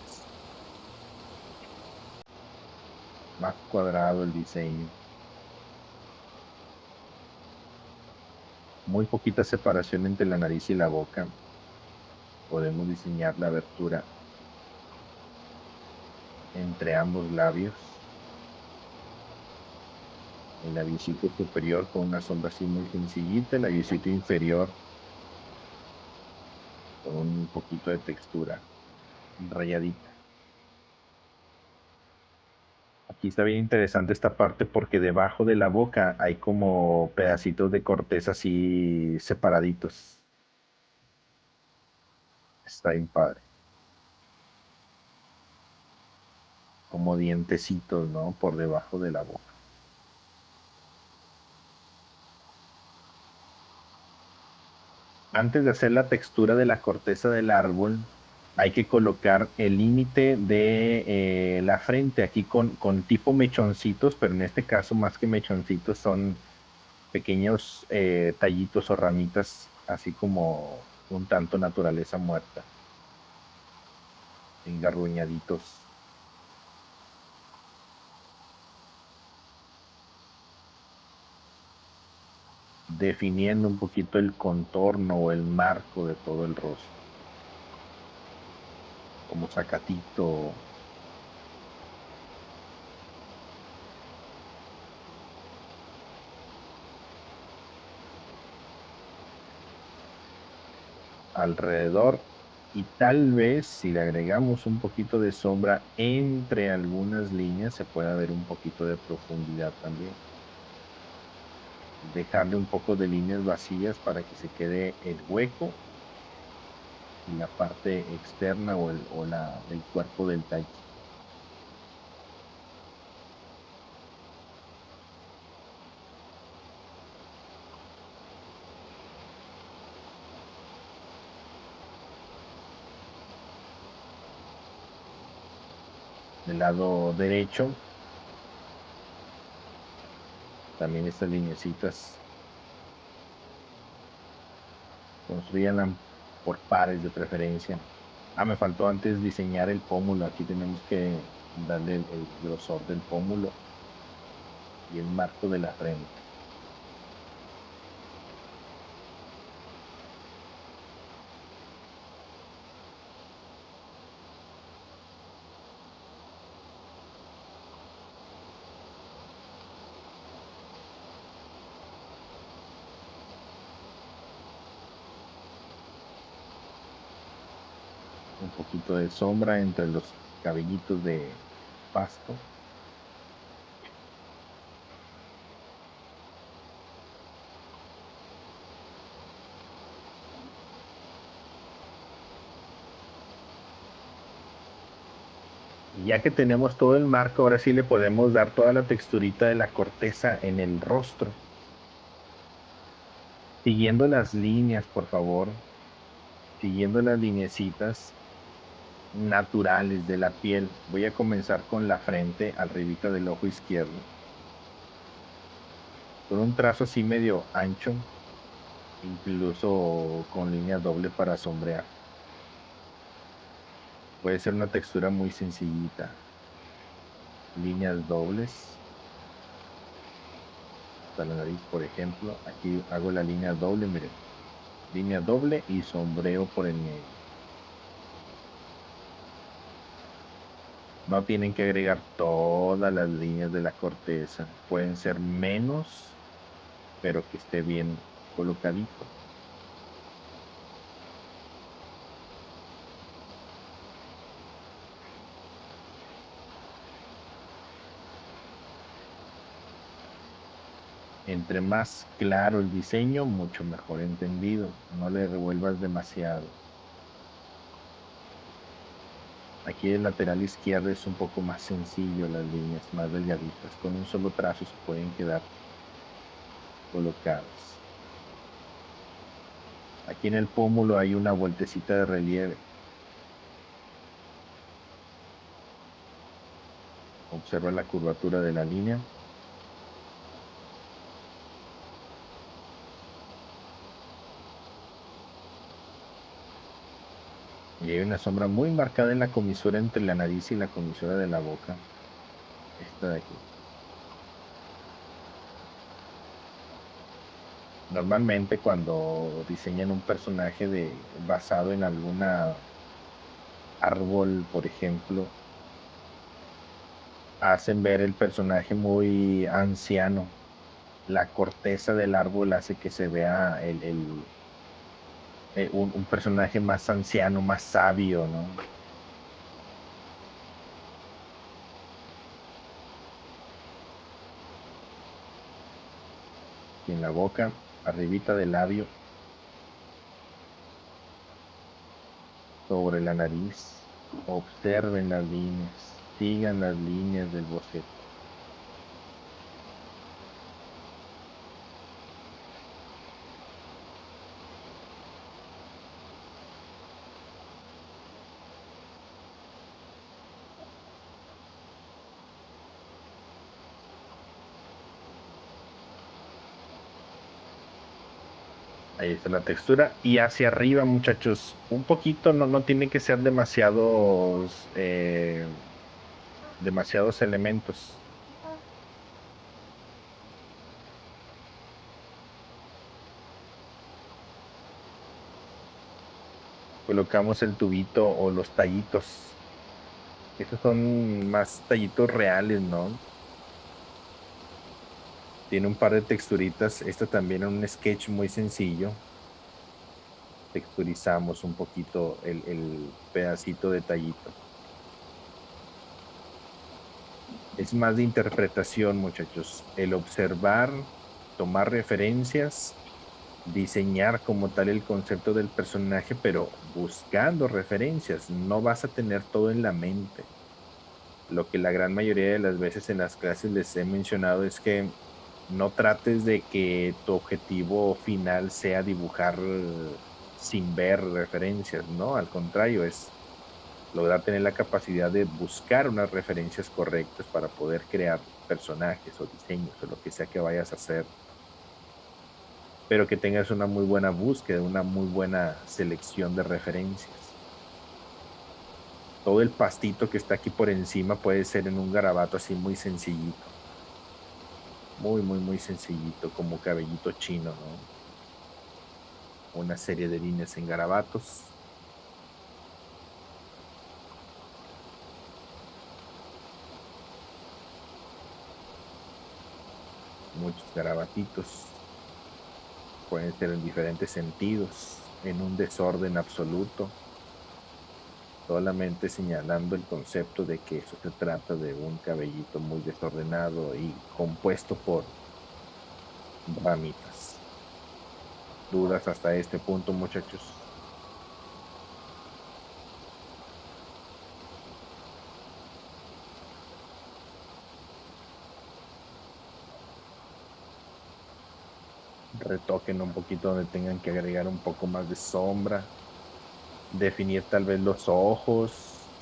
más cuadrado el diseño. Muy poquita separación entre la nariz y la boca. Podemos diseñar la abertura entre ambos labios. El labiocito superior con una sombra así muy sencillita, el labiocito inferior con un poquito de textura rayadita. Aquí está bien interesante esta parte porque debajo de la boca hay como pedacitos de corteza así separaditos. Está bien padre. Como dientecitos, ¿no? Por debajo de la boca. Antes de hacer la textura de la corteza del árbol, hay que colocar el límite de la frente aquí con tipo mechoncitos, pero en este caso más que mechoncitos son pequeños tallitos o ramitas, así como un tanto naturaleza muerta, engarruñaditos, definiendo un poquito el contorno o el marco de todo el rostro, como sacatito. Alrededor y tal vez si le agregamos un poquito de sombra entre algunas líneas se pueda ver un poquito de profundidad también. Dejarle un poco de líneas vacías para que se quede el hueco y la parte externa el cuerpo del tallo. Del lado derecho también estas lineecitas construyanlas por pares de preferencia. Ah, me faltó antes diseñar el pómulo. Aquí tenemos que darle el grosor del pómulo y el marco de la frente. un poquito de sombra entre los cabellitos de pasto. Y ya que tenemos todo el marco, ahora sí le podemos dar toda la texturita de la corteza en el rostro, siguiendo las líneas, por favor, siguiendo las lineecitas naturales de la piel. Voy a comenzar con la frente, arribita del ojo izquierdo, con un trazo así medio ancho, incluso con línea doble para sombrear. Puede ser una textura muy sencillita. Líneas dobles hasta la nariz, por ejemplo. Aquí hago la línea doble, miren. Línea doble y sombreo por el medio. No tienen que agregar todas las líneas de la corteza. Pueden ser menos, pero que esté bien colocadito. Entre más claro el diseño, mucho mejor entendido. No le revuelvas demasiado. Aquí el lateral izquierdo es un poco más sencillo, las líneas más delgaditas. Con un solo trazo se pueden quedar colocadas. Aquí en el pómulo hay una vueltecita de relieve. Observa la curvatura de la línea. Y hay una sombra muy marcada en la comisura entre la nariz y la comisura de la boca. Esta de aquí. Normalmente cuando diseñan un personaje basado en alguna árbol, por ejemplo, hacen ver el personaje muy anciano. La corteza del árbol hace que se vea un personaje más anciano, más sabio, ¿no? Y en la boca, arribita del labio, sobre la nariz, observen las líneas, sigan las líneas del boceto. Ahí está la textura. Y hacia arriba, muchachos, un poquito, no tiene que ser demasiados elementos. Colocamos el tubito o los tallitos. Estos son más tallitos reales, ¿no? Tiene un par de texturitas. Esta también es un sketch muy sencillo. Texturizamos un poquito el pedacito de tallito. Es más de interpretación, muchachos. El observar, tomar referencias, diseñar como tal el concepto del personaje, pero buscando referencias. No vas a tener todo en la mente. Lo que la gran mayoría de las veces en las clases les he mencionado es que no trates de que tu objetivo final sea dibujar sin ver referencias, ¿no? Al contrario, es lograr tener la capacidad de buscar unas referencias correctas para poder crear personajes o diseños o lo que sea que vayas a hacer, pero que tengas una muy buena búsqueda, una muy buena selección de referencias. Todo el pastito que está aquí por encima puede ser en un garabato así muy sencillito, muy sencillito, como cabellito chino, ¿no? Una serie de líneas en garabatos, muchos garabatitos, pueden ser en diferentes sentidos, en un desorden absoluto. solamente señalando el concepto de que eso se trata de un cabellito muy desordenado y compuesto por ramitas. ¿Dudas hasta este punto, muchachos? Retoquen un poquito donde tengan que agregar un poco más de sombra, definir tal vez los ojos,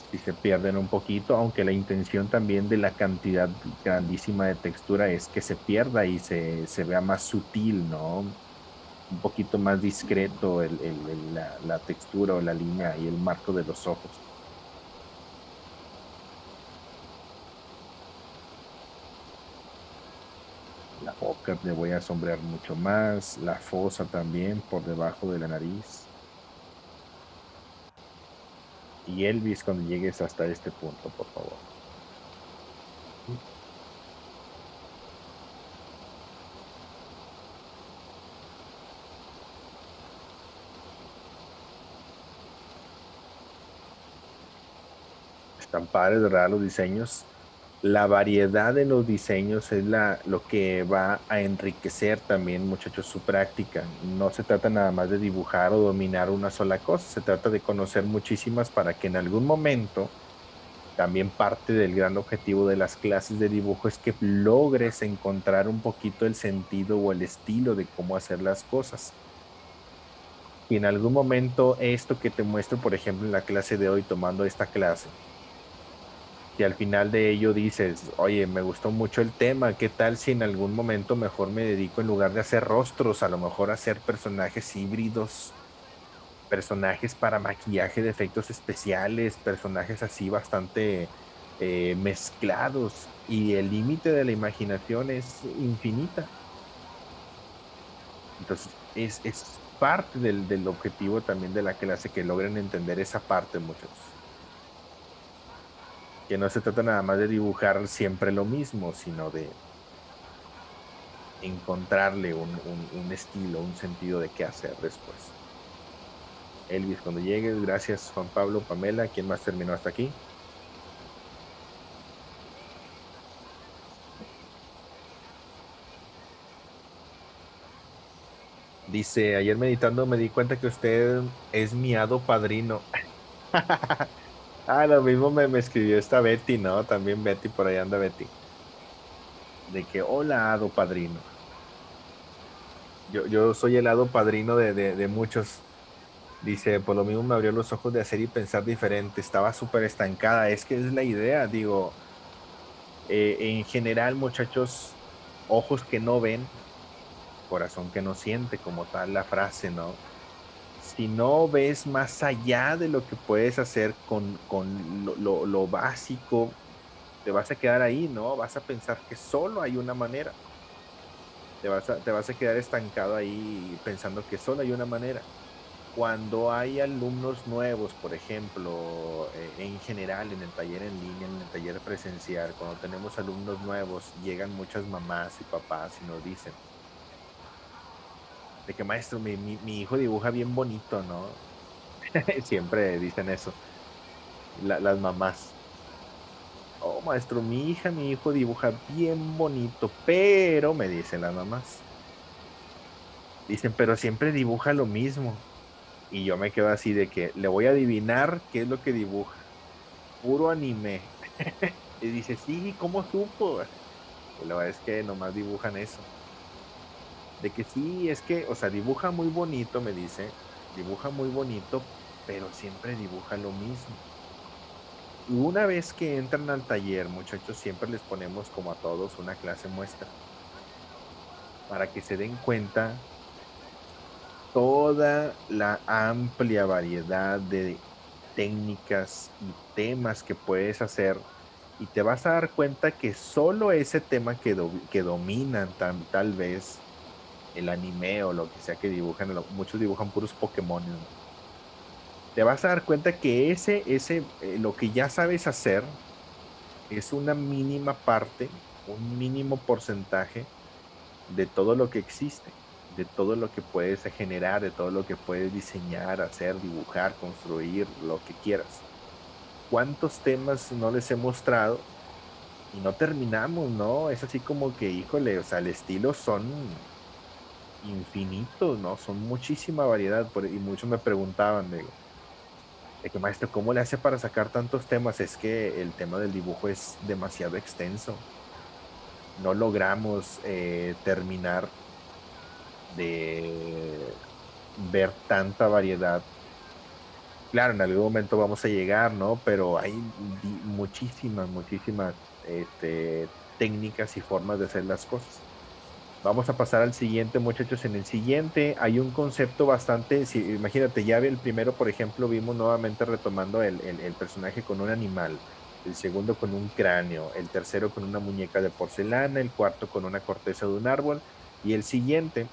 si se pierden un poquito, aunque la intención también de la cantidad grandísima de textura es que se pierda y se vea más sutil, ¿no? Un poquito más discreto la textura o la línea y el marco de los ojos. La boca le voy a sombrear mucho más, la fosa también por debajo de la nariz. Y Elvis cuando llegues hasta este punto, por favor. Están padres, ¿verdad? Los diseños. La variedad de los diseños es lo que va a enriquecer también, muchachos, su práctica. No se trata nada más de dibujar o dominar una sola cosa, se trata de conocer muchísimas para que en algún momento, también parte del gran objetivo de las clases de dibujo es que logres encontrar un poquito el sentido o el estilo de cómo hacer las cosas. Y en algún momento esto que te muestro, por ejemplo, en la clase de hoy, tomando esta clase, y al final de ello dices, oye, me gustó mucho el tema, ¿qué tal si en algún momento mejor me dedico en lugar de hacer rostros, a lo mejor a hacer personajes híbridos, personajes para maquillaje de efectos especiales, personajes así bastante mezclados y el límite de la imaginación es infinita? Entonces, es parte del objetivo también de la clase que logren entender esa parte, muchachos. Que no se trata nada más de dibujar siempre lo mismo, sino de encontrarle un estilo, un sentido de qué hacer después. Elvis, cuando llegues, gracias Juan Pablo, Pamela, ¿quién más terminó hasta aquí? Dice, ayer meditando me di cuenta que usted es mi hado padrino. Ah, lo mismo me escribió esta Betty, ¿no? También Betty, por ahí anda Betty. De que, hola, hado padrino. Yo soy el hado padrino de muchos. Dice, por lo mismo me abrió los ojos de hacer y pensar diferente. Estaba súper estancada. Es que es la idea, digo. En general, muchachos, ojos que no ven, corazón que no siente, como tal la frase, ¿no? Si no ves más allá de lo que puedes hacer con lo básico, te vas a quedar ahí, ¿no? Vas a pensar que solo hay una manera. Te vas a quedar estancado ahí pensando que solo hay una manera. Cuando hay alumnos nuevos, por ejemplo, en general en el taller en línea, en el taller presencial, cuando tenemos alumnos nuevos, llegan muchas mamás y papás y nos dicen de que maestro, mi hijo dibuja bien bonito, ¿no? Siempre dicen eso, las mamás. Oh, maestro, mi hijo dibuja bien bonito, pero me dicen las mamás, dicen, pero siempre dibuja lo mismo. Y yo me quedo así de que le voy a adivinar qué es lo que dibuja. Puro anime. Y dice, sí, ¿cómo supo? Y la verdad es que nomás dibujan eso. De que sí, es que, o sea, dibuja muy bonito, me dice, dibuja muy bonito, pero siempre dibuja lo mismo. Y una vez que entran al taller, muchachos, siempre les ponemos como a todos una clase muestra para que se den cuenta toda la amplia variedad de técnicas y temas que puedes hacer y te vas a dar cuenta que solo ese tema que dominan tal vez el anime o lo que sea que dibujan, muchos dibujan puros Pokémon, ¿no? Te vas a dar cuenta que lo que ya sabes hacer es una mínima parte, un mínimo porcentaje de todo lo que existe, de todo lo que puedes generar, de todo lo que puedes diseñar, hacer, dibujar, construir, lo que quieras. cuántos temas no les he mostrado y no terminamos, ¿no? Es así como que, híjole, o sea, el estilo son infinitos, ¿no? Son muchísima variedad y muchos me preguntaban de que, maestro, ¿cómo le hace para sacar tantos temas? Es que el tema del dibujo es demasiado extenso. No logramos terminar de ver tanta variedad. Claro, en algún momento vamos a llegar, ¿no? Pero hay muchísimas técnicas y formas de hacer las cosas. Vamos a pasar al siguiente, muchachos. En el siguiente hay un concepto bastante, si, imagínate, ya el primero, por ejemplo, vimos nuevamente retomando el personaje con un animal, el segundo con un cráneo, el tercero con una muñeca de porcelana, el cuarto con una corteza de un árbol, y el siguiente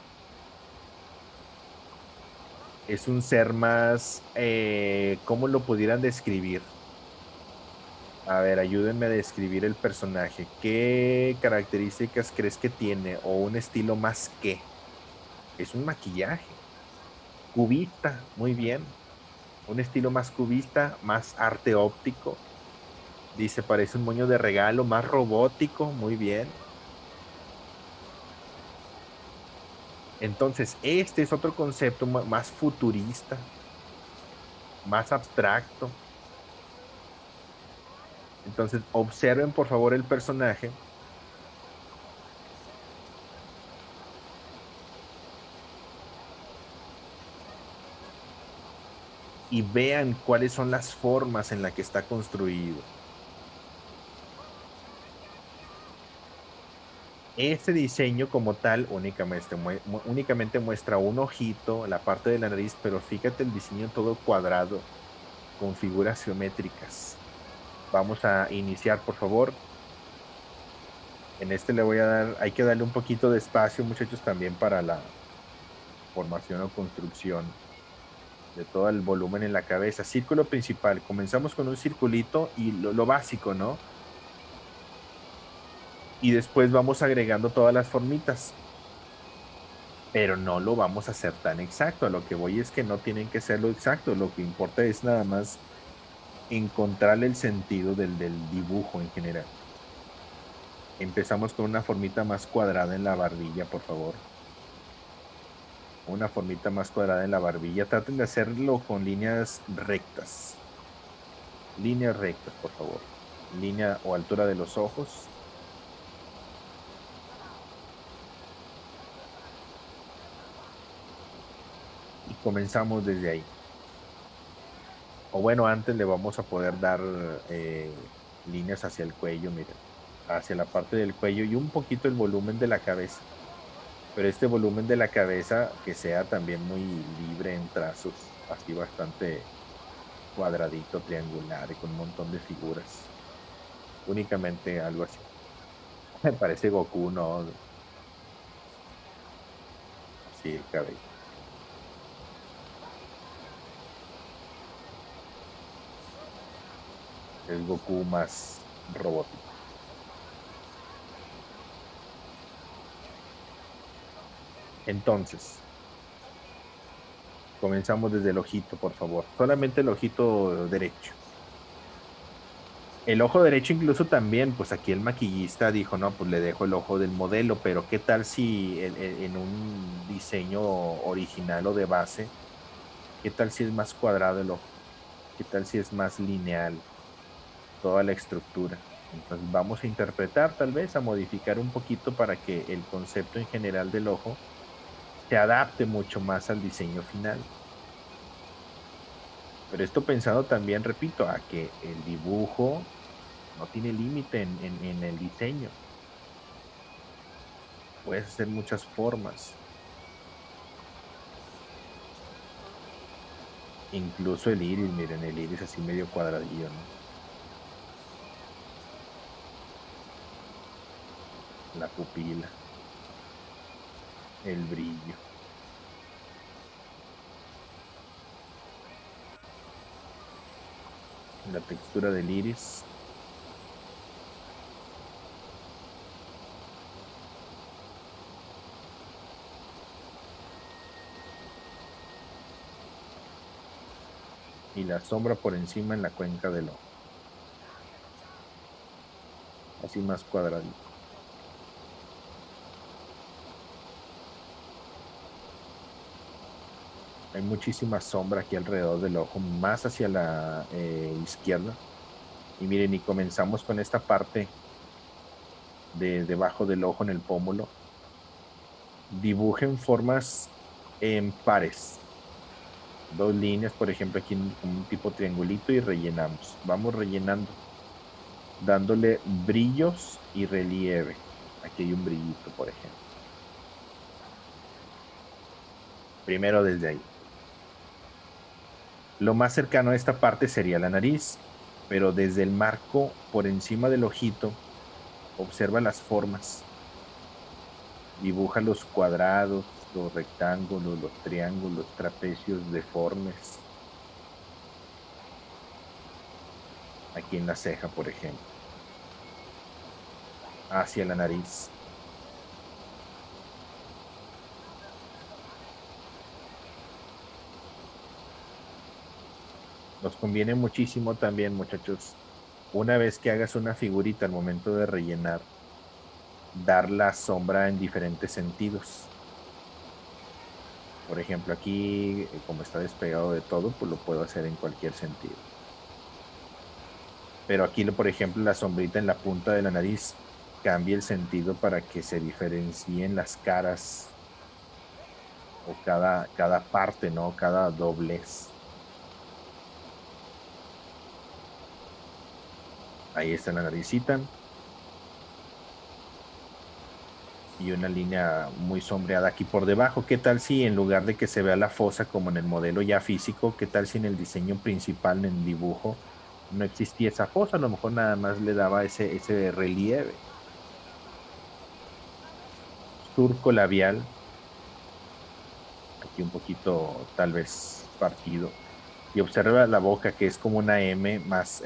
es un ser más, ¿cómo lo pudieran describir? A ver, ayúdenme a describir el personaje. ¿Qué características crees que tiene? ¿O un estilo más qué? Es un maquillaje. Cubista, muy bien. Un estilo más cubista, más arte óptico. Dice, parece un moño de regalo, más robótico, muy bien. Entonces, este es otro concepto más futurista, más abstracto. Entonces, observen por favor el personaje y vean cuáles son las formas en las que está construido. Este diseño como tal únicamente muestra un ojito, la parte de la nariz, pero fíjate el diseño todo cuadrado, con figuras geométricas. Vamos a iniciar, por favor. En este le voy a dar, hay que darle un poquito de espacio, muchachos, también para la formación o construcción de todo el volumen en la cabeza. Círculo principal. Comenzamos con un circulito y lo básico, ¿no? Y después vamos agregando todas las formitas, pero no lo vamos a hacer tan exacto. A lo que voy es que no tienen que ser lo exacto. Lo que importa es nada más encontrarle el sentido del dibujo en general. Empezamos con una formita más cuadrada en la barbilla, por favor. Una formita más cuadrada en la barbilla. Traten de hacerlo con líneas rectas. Líneas rectas, por favor. Línea o altura de los ojos. Y comenzamos desde ahí. O bueno, antes le vamos a poder dar líneas hacia el cuello, miren. Hacia la parte del cuello y un poquito el volumen de la cabeza. Pero este volumen de la cabeza que sea también muy libre en trazos. Así bastante cuadradito, triangular y con un montón de figuras. Únicamente algo así. Me parece Goku, ¿no? Así el cabello. Es Goku más robótico. Entonces, comenzamos desde el ojito, por favor. Solamente el ojito derecho. El ojo derecho incluso también, pues aquí el maquillista dijo, no, pues le dejo el ojo del modelo, pero ¿qué tal si en un diseño original o de base, qué tal si es más cuadrado el ojo? ¿Qué tal si es más lineal toda la estructura? Entonces vamos a interpretar tal vez, a modificar un poquito para que el concepto en general del ojo se adapte mucho más al diseño final. Pero esto pensado también, repito, a que el dibujo no tiene límite en el diseño. Puedes hacer muchas formas. Incluso el iris, miren, el iris así medio cuadradillo, ¿no? La pupila, el brillo, la textura del iris. Y la sombra por encima en la cuenca del ojo. así más cuadradito. Hay muchísima sombra aquí alrededor del ojo, más hacia la izquierda. Y miren, y comenzamos con esta parte de debajo del ojo en el pómulo. Dibujen formas en pares. Dos líneas, por ejemplo, aquí como un tipo triangulito y rellenamos. Vamos rellenando, dándole brillos y relieve. Aquí hay un brillito, por ejemplo. Primero desde ahí. Lo más cercano a esta parte sería la nariz, pero desde el marco por encima del ojito, observa las formas. Dibuja los cuadrados, los rectángulos, los triángulos, trapecios deformes. Aquí en la ceja, por ejemplo. Hacia la nariz. Nos conviene muchísimo también, muchachos, una vez que hagas una figurita al momento de rellenar, dar la sombra en diferentes sentidos. Por ejemplo, aquí, como está despegado de todo, pues lo puedo hacer en cualquier sentido. Pero aquí, por ejemplo, la sombrita en la punta de la nariz cambia el sentido para que se diferencien las caras o cada parte, ¿no? Cada doblez. Ahí está la naricita. Y una línea muy sombreada aquí por debajo. ¿Qué tal si en lugar de que se vea la fosa como en el modelo ya físico, qué tal si en el diseño principal, en el dibujo, no existía esa fosa? A lo mejor nada más le daba ese relieve. Surco labial, aquí un poquito tal vez partido. Y observa la boca que es como una M más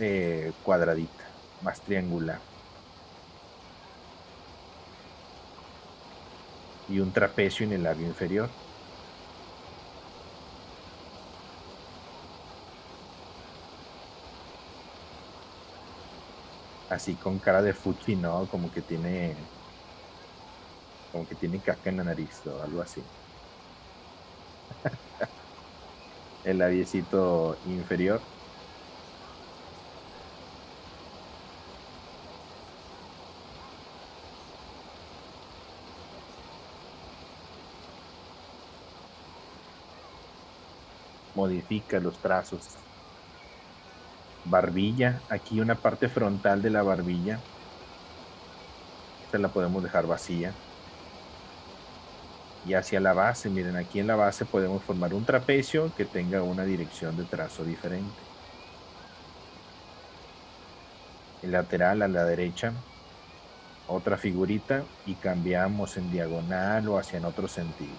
cuadradita, más triangular. Y un trapecio en el labio inferior. Así con cara de fuchi, ¿no? Como que tiene caca en la nariz o algo así. El labiecito inferior. Modifica los trazos. Barbilla, aquí una parte frontal de la barbilla. Esta la podemos dejar vacía. Y hacia la base, miren, aquí en la base podemos formar un trapecio que tenga una dirección de trazo diferente. El lateral a la derecha, otra figurita y cambiamos en diagonal o hacia en otro sentido.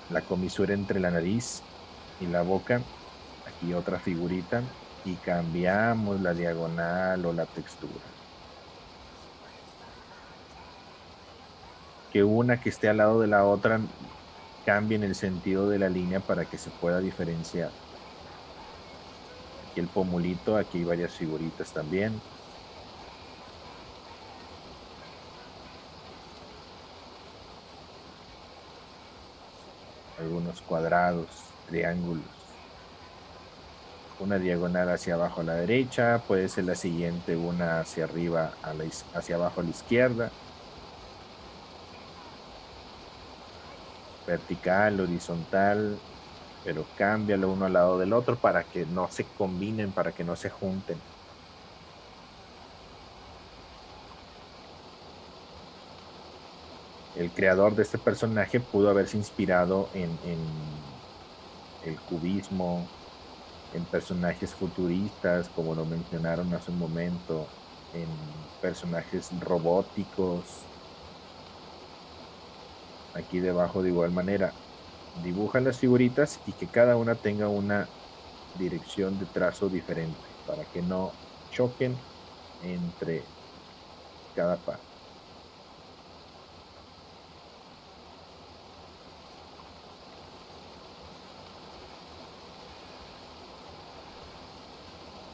La comisura entre la nariz y la boca, aquí otra figurita y cambiamos la diagonal o la textura. Que una que esté al lado de la otra cambien el sentido de la línea para que se pueda diferenciar. Aquí el pomulito, aquí hay varias figuritas también. Algunos cuadrados, triángulos. Una diagonal hacia abajo a la derecha, puede ser la siguiente, una hacia arriba, hacia abajo a la izquierda. Vertical, horizontal, pero cámbialo uno al lado del otro para que no se combinen, para que no se junten. El creador de este personaje pudo haberse inspirado en el cubismo, en personajes futuristas, como lo mencionaron hace un momento, en personajes robóticos. Aquí debajo de igual manera, dibujan las figuritas y que cada una tenga una dirección de trazo diferente para que no choquen entre cada parte.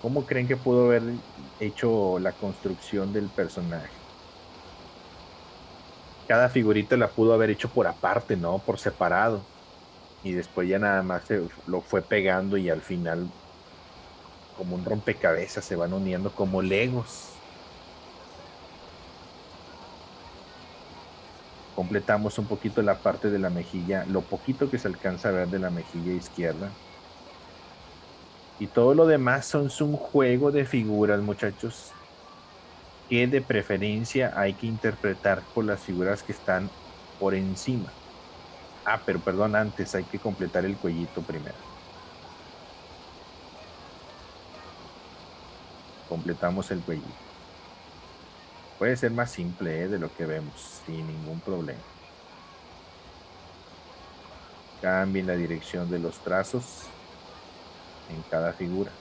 ¿Cómo creen que pudo haber hecho la construcción del personaje? Cada figurita la pudo haber hecho por aparte, ¿no? Por separado. Y después ya nada más lo fue pegando y al final, como un rompecabezas, se van uniendo como Legos. Completamos un poquito la parte de la mejilla, lo poquito que se alcanza a ver de la mejilla izquierda. Y todo lo demás es un juego de figuras, muchachos, que de preferencia hay que interpretar por las figuras que están por encima. Ah, pero perdón, antes hay que completar el cuellito primero. Completamos el cuellito. Puede ser más simple, de lo que vemos, sin ningún problema. Cambien la dirección de los trazos en cada figura.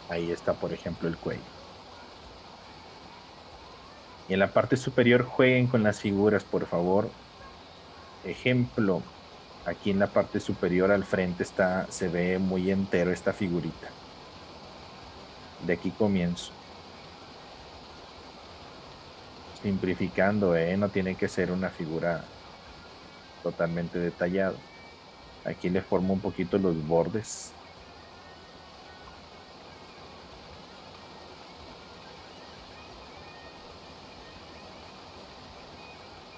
Ahí está, por ejemplo, el cuello. Y en la parte superior jueguen con las figuras, por favor. Ejemplo, aquí en la parte superior al frente se ve muy entero esta figurita. De aquí comienzo. Simplificando, no tiene que ser una figura totalmente detallada. Aquí le formo un poquito los bordes.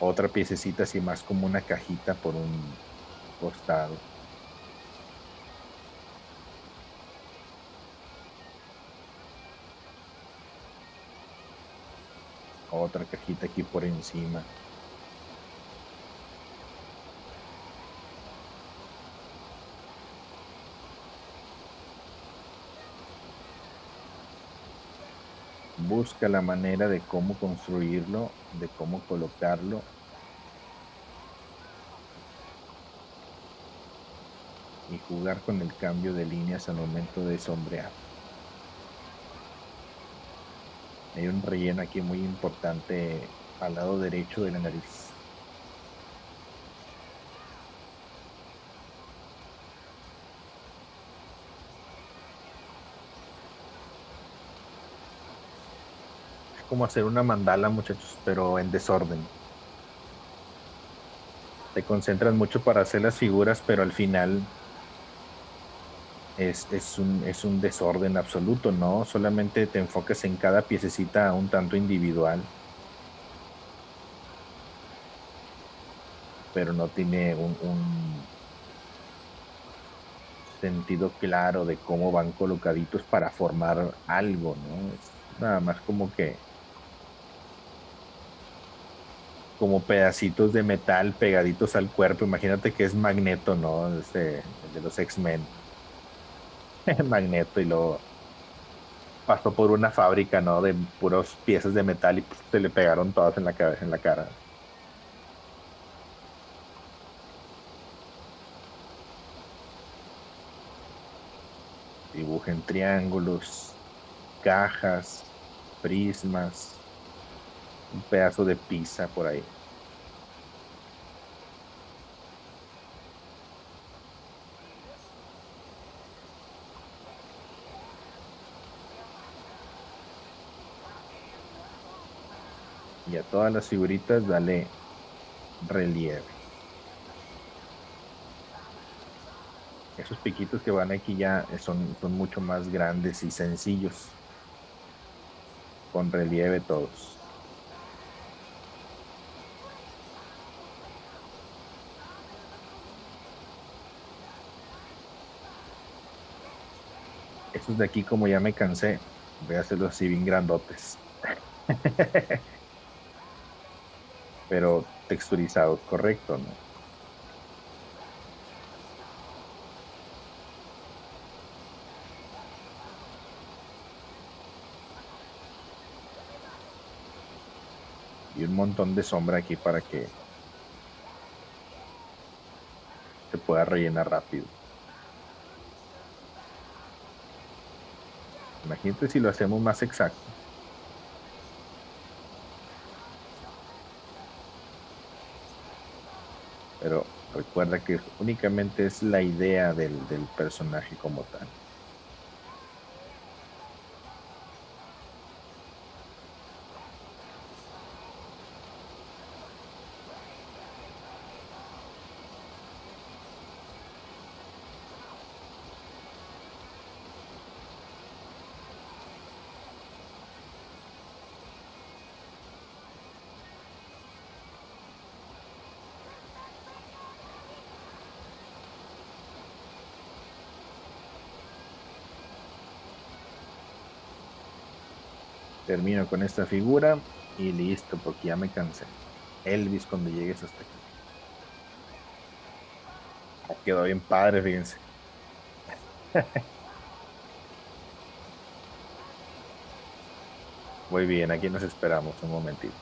Otra piececita así más como una cajita por un costado. Otra cajita aquí por encima. Busca la manera de cómo construirlo, de cómo colocarlo y jugar con el cambio de líneas al momento de sombrear. Hay un relleno aquí muy importante al lado derecho de la nariz. Es como hacer una mandala, muchachos, pero en desorden. Te concentras mucho para hacer las figuras, pero al final es un desorden absoluto, ¿no? Solamente te enfocas en cada piececita un tanto individual, pero no tiene un sentido claro de cómo van colocaditos para formar algo, ¿no? Es nada más como pedacitos de metal pegaditos al cuerpo. Imagínate que es Magneto, ¿no? El de los X-Men. Magneto y luego pasó por una fábrica, ¿no? De puros piezas de metal y pues, se le pegaron todas en la cabeza, en la cara. Dibujen triángulos, cajas, prismas, un pedazo de pizza por ahí. Y a todas las figuritas dale relieve. Esos piquitos que van aquí ya son mucho más grandes y sencillos, con relieve todos. Estos de aquí, como ya me cansé, voy a hacerlos así bien grandotes. Pero texturizados, correcto, ¿no? y un montón de sombra aquí para que se pueda rellenar rápido. Imagínate si lo hacemos más exacto. Pero recuerda que únicamente es la idea del personaje como tal. Termino con esta figura y listo, porque ya me cansé. Elvis cuando llegues hasta aquí. Quedó bien padre, fíjense. Muy bien, aquí nos esperamos un momentito.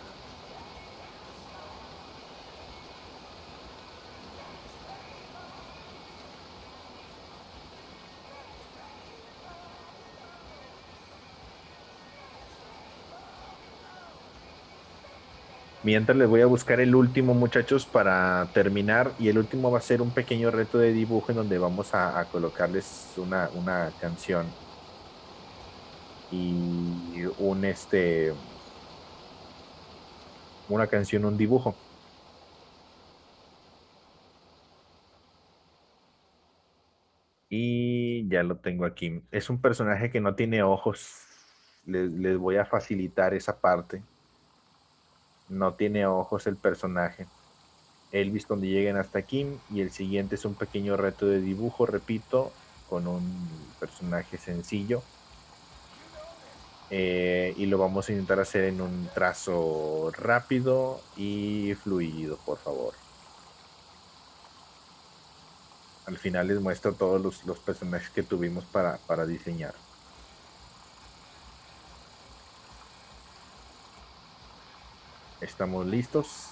Mientras les voy a buscar el último, muchachos, para terminar. Y el último va a ser un pequeño reto de dibujo en donde vamos a colocarles una canción y una canción, un dibujo. Y ya lo tengo aquí. Es un personaje que no tiene ojos. Les voy a facilitar esa parte. No tiene ojos el personaje. Elvis cuando lleguen hasta aquí. Y el siguiente es un pequeño reto de dibujo, repito, con un personaje sencillo. Y lo vamos a intentar hacer en un trazo rápido y fluido, por favor. Al final les muestro todos los personajes que tuvimos para diseñar. ¿Estamos listos?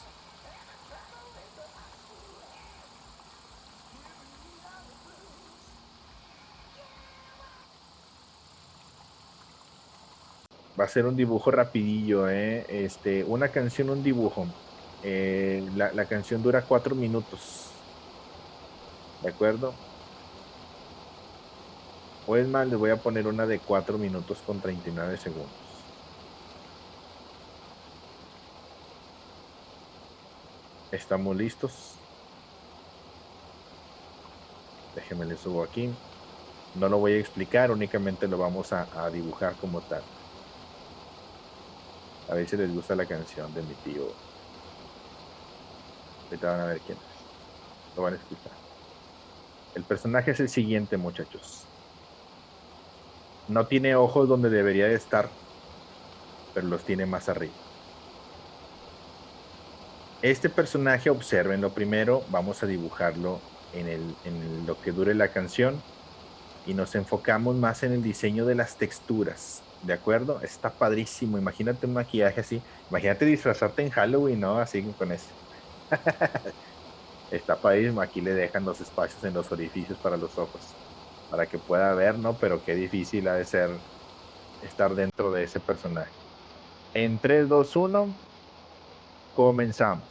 Va a ser un dibujo rapidillo, ¿eh? Una canción, un dibujo. La canción dura 4 minutos, ¿de acuerdo? O es más, les voy a poner una de 4 minutos con 39 segundos. ¿Estamos listos? Déjenme les subo aquí. No lo voy a explicar, únicamente lo vamos a dibujar como tal. A ver si les gusta la canción de mi tío. Ahorita van a ver quién es. Lo van a escuchar. El personaje es el siguiente, muchachos. No tiene ojos donde debería de estar, pero los tiene más arriba. Este personaje, observen lo primero, vamos a dibujarlo en lo que dure la canción y nos enfocamos más en el diseño de las texturas, ¿de acuerdo? Está padrísimo, imagínate un maquillaje así, imagínate disfrazarte en Halloween, ¿no? Así con ese. Está padrísimo, aquí le dejan los espacios en los orificios para los ojos, para que pueda ver, ¿no? Pero qué difícil ha de ser estar dentro de ese personaje. En 3, 2, 1, comenzamos.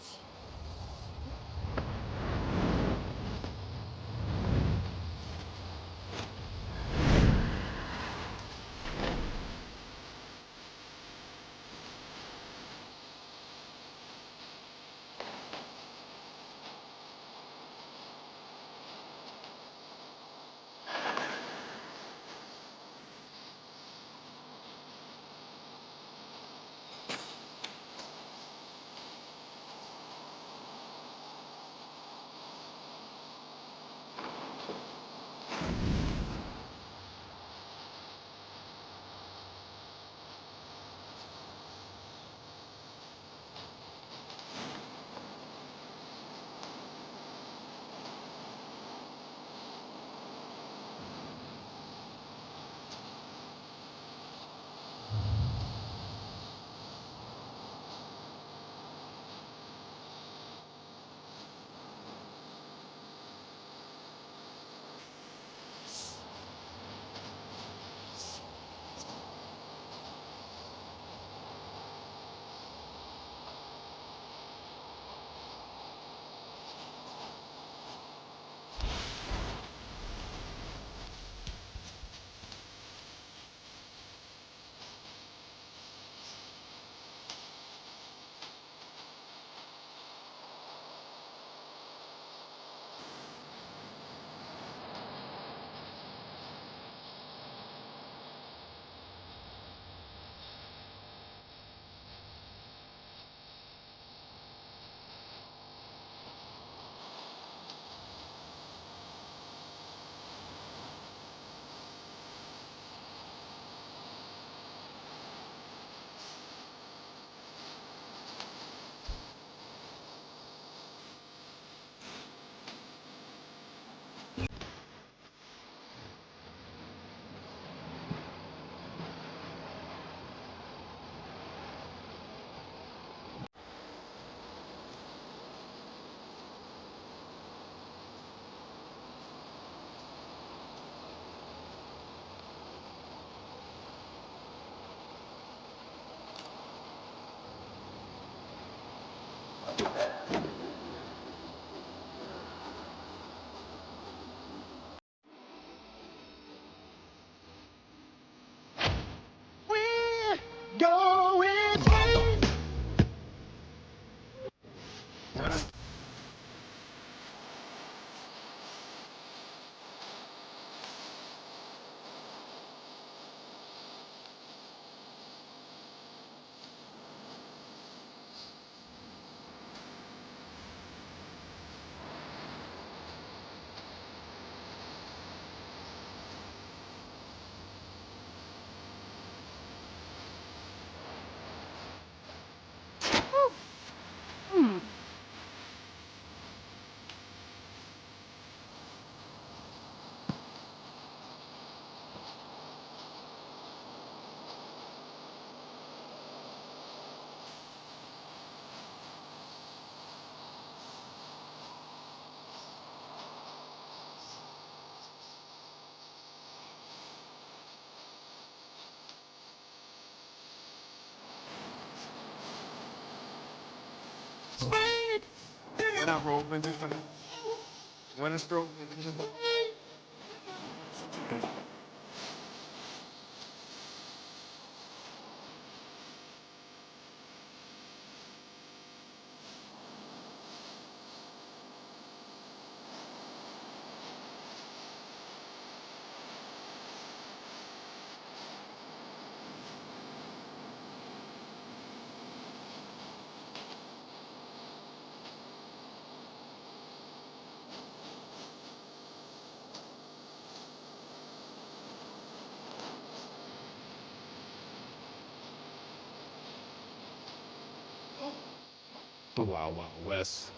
Wow, wow, West.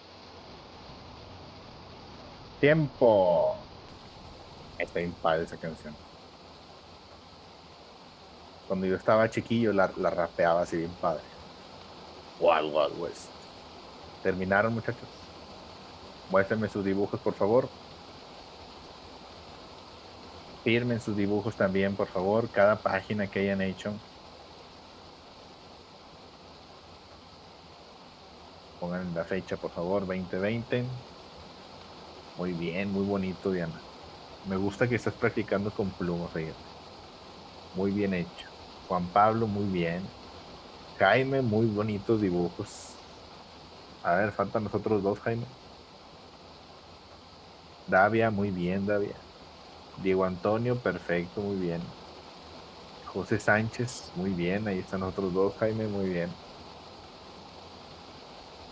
Tiempo. Está bien padre esa canción. Cuando yo estaba chiquillo la rapeaba así bien padre. Wild Wild West. ¿Terminaron, muchachos? Muéstrenme sus dibujos, por favor. Firmen sus dibujos también, por favor. Cada página que hayan hecho. Pongan la fecha, por favor, 2020. Muy bien, muy bonito, Diana. Me gusta que estás practicando con plumas, fíjate. Muy bien hecho. Juan Pablo, muy bien. Jaime, muy bonitos dibujos. A ver, faltan los otros dos, Jaime. Davia, muy bien, Davia. Diego Antonio, perfecto, muy bien. José Sánchez, muy bien. Ahí están los otros dos, Jaime, muy bien.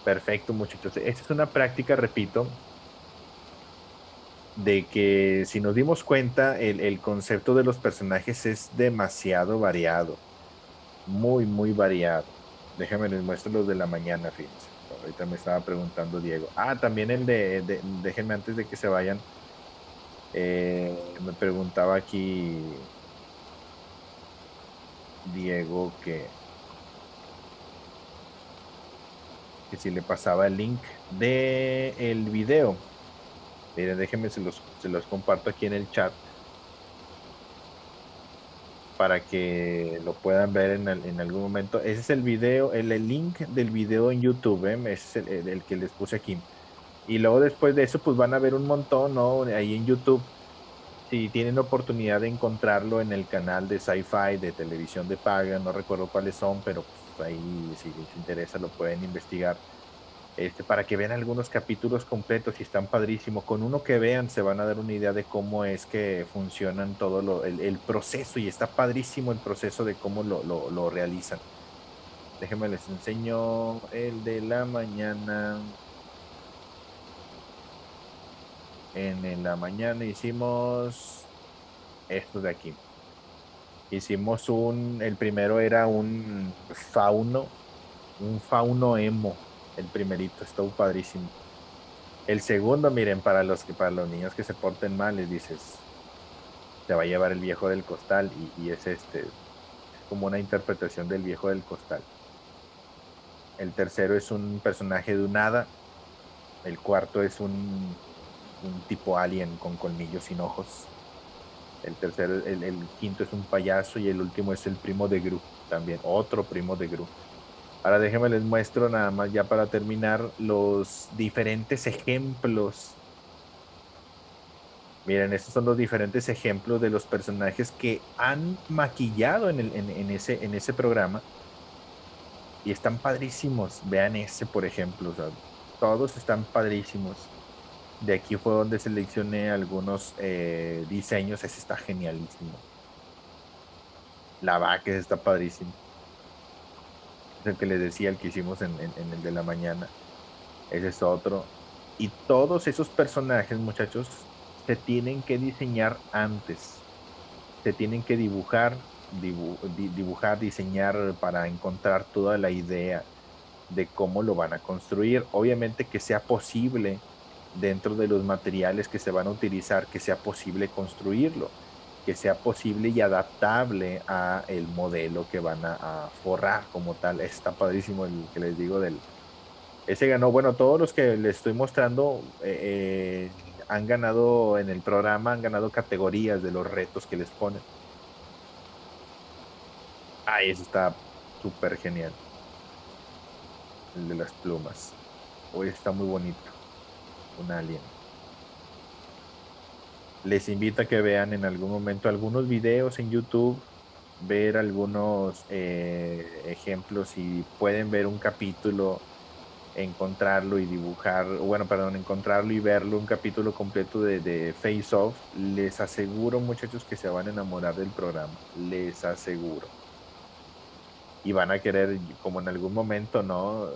Perfecto, muchachos. Esta es una práctica, repito, de que si nos dimos cuenta, el concepto de los personajes es demasiado variado, muy, muy variado. Déjame les muestro los de la mañana, fíjense. Ahorita me estaba preguntando Diego. Ah, también déjenme antes de que se vayan, me preguntaba aquí Diego que si le pasaba el link de el video. Miren, déjenme, se los comparto aquí en el chat para que lo puedan ver en algún momento. Ese es el video, el link del video en YouTube, ¿eh? Ese es el que les puse aquí. Y luego después de eso, pues van a ver un montón, ¿no? Ahí en YouTube. Si tienen oportunidad de encontrarlo en el canal de Sci-Fi, de televisión de paga, no recuerdo cuáles son, pero pues ahí si les interesa lo pueden investigar. Para que vean algunos capítulos completos y están padrísimos. Con uno que vean se van a dar una idea de cómo es que funcionan todo el proceso y está padrísimo el proceso de cómo lo realizan. Déjenme les enseño el de la mañana. En la mañana hicimos esto de aquí. Hicimos el primero era un fauno emo, el primerito, estuvo padrísimo. El segundo, miren, para los niños que se porten mal, les dices, te va a llevar el viejo del costal y es como una interpretación del viejo del costal. El tercero es un personaje de un hada. El cuarto es un tipo alien con colmillos sin ojos. El quinto es un payaso y el último es el primo de Gru, también otro primo de Gru. Ahora déjenme les muestro nada más ya para terminar los diferentes ejemplos. Miren, estos son los diferentes ejemplos de los personajes que han maquillado en ese programa y están padrísimos. Vean ese, por ejemplo, o sea, todos están padrísimos. De aquí fue donde seleccioné algunos diseños. Ese está genialísimo. La vaca ese está padrísimo. Es el que les decía, el que hicimos en el de la mañana. Ese es otro. Y todos esos personajes, muchachos, se tienen que diseñar antes. Se tienen que dibujar, diseñar para encontrar toda la idea de cómo lo van a construir. Obviamente que sea posible dentro de los materiales que se van a utilizar, que sea posible construirlo, que sea posible y adaptable a el modelo que van a forrar como tal. Está padrísimo el que les digo ese ganó, bueno, todos los que les estoy mostrando han ganado en el programa, han ganado categorías de los retos que les ponen. Ay, ese está súper genial, el de las plumas. Hoy está muy bonito. un alien. Les invito a que vean en algún momento algunos videos en YouTube, ver algunos ejemplos, y pueden ver un capítulo, encontrarlo y dibujar, bueno, perdón, encontrarlo y verlo, un capítulo completo de Face Off. Les aseguro, muchachos, que se van a enamorar del programa, les aseguro. Y van a querer, como en algún momento, ¿no?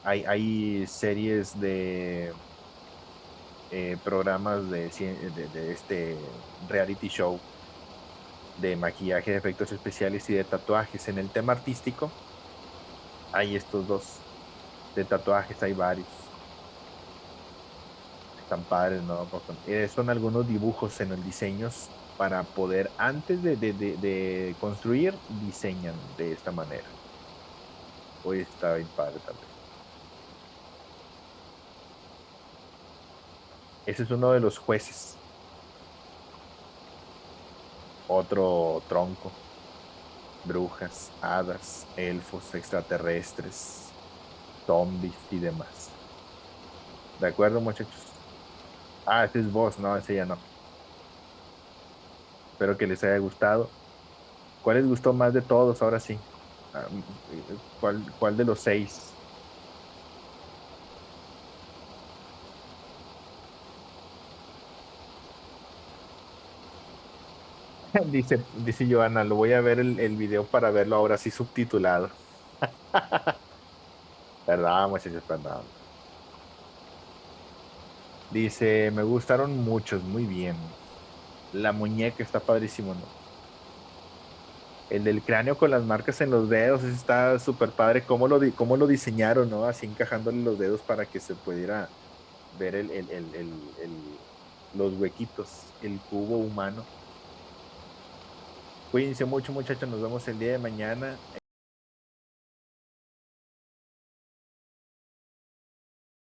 Hay series de programas de este reality show de maquillaje, de efectos especiales y de tatuajes. En el tema artístico, hay estos dos. De tatuajes hay varios. Están padres, ¿no? Son algunos dibujos en el diseños para poder, antes de construir, diseñan de esta manera. Hoy está bien padre también. Ese es uno de los jueces. Otro tronco. Brujas, hadas, elfos, extraterrestres, zombies y demás. ¿De acuerdo, muchachos? Ah, ese es vos, no, ese ya no. Espero que les haya gustado. ¿Cuál les gustó más de todos? Ahora sí. ¿Cuál de los seis? Dice Joana, lo voy a ver el video para verlo ahora sí subtitulado. Perdón, muchachos, perdón. Dice, me gustaron muchos, muy bien. La muñeca está padrísimo, ¿no? El del cráneo con las marcas en los dedos, ese está súper padre. Cómo lo diseñaron, ¿no? Así encajándole los dedos para que se pudiera ver los huequitos, el cubo humano. Cuídense mucho, muchachos. Nos vemos el día de mañana.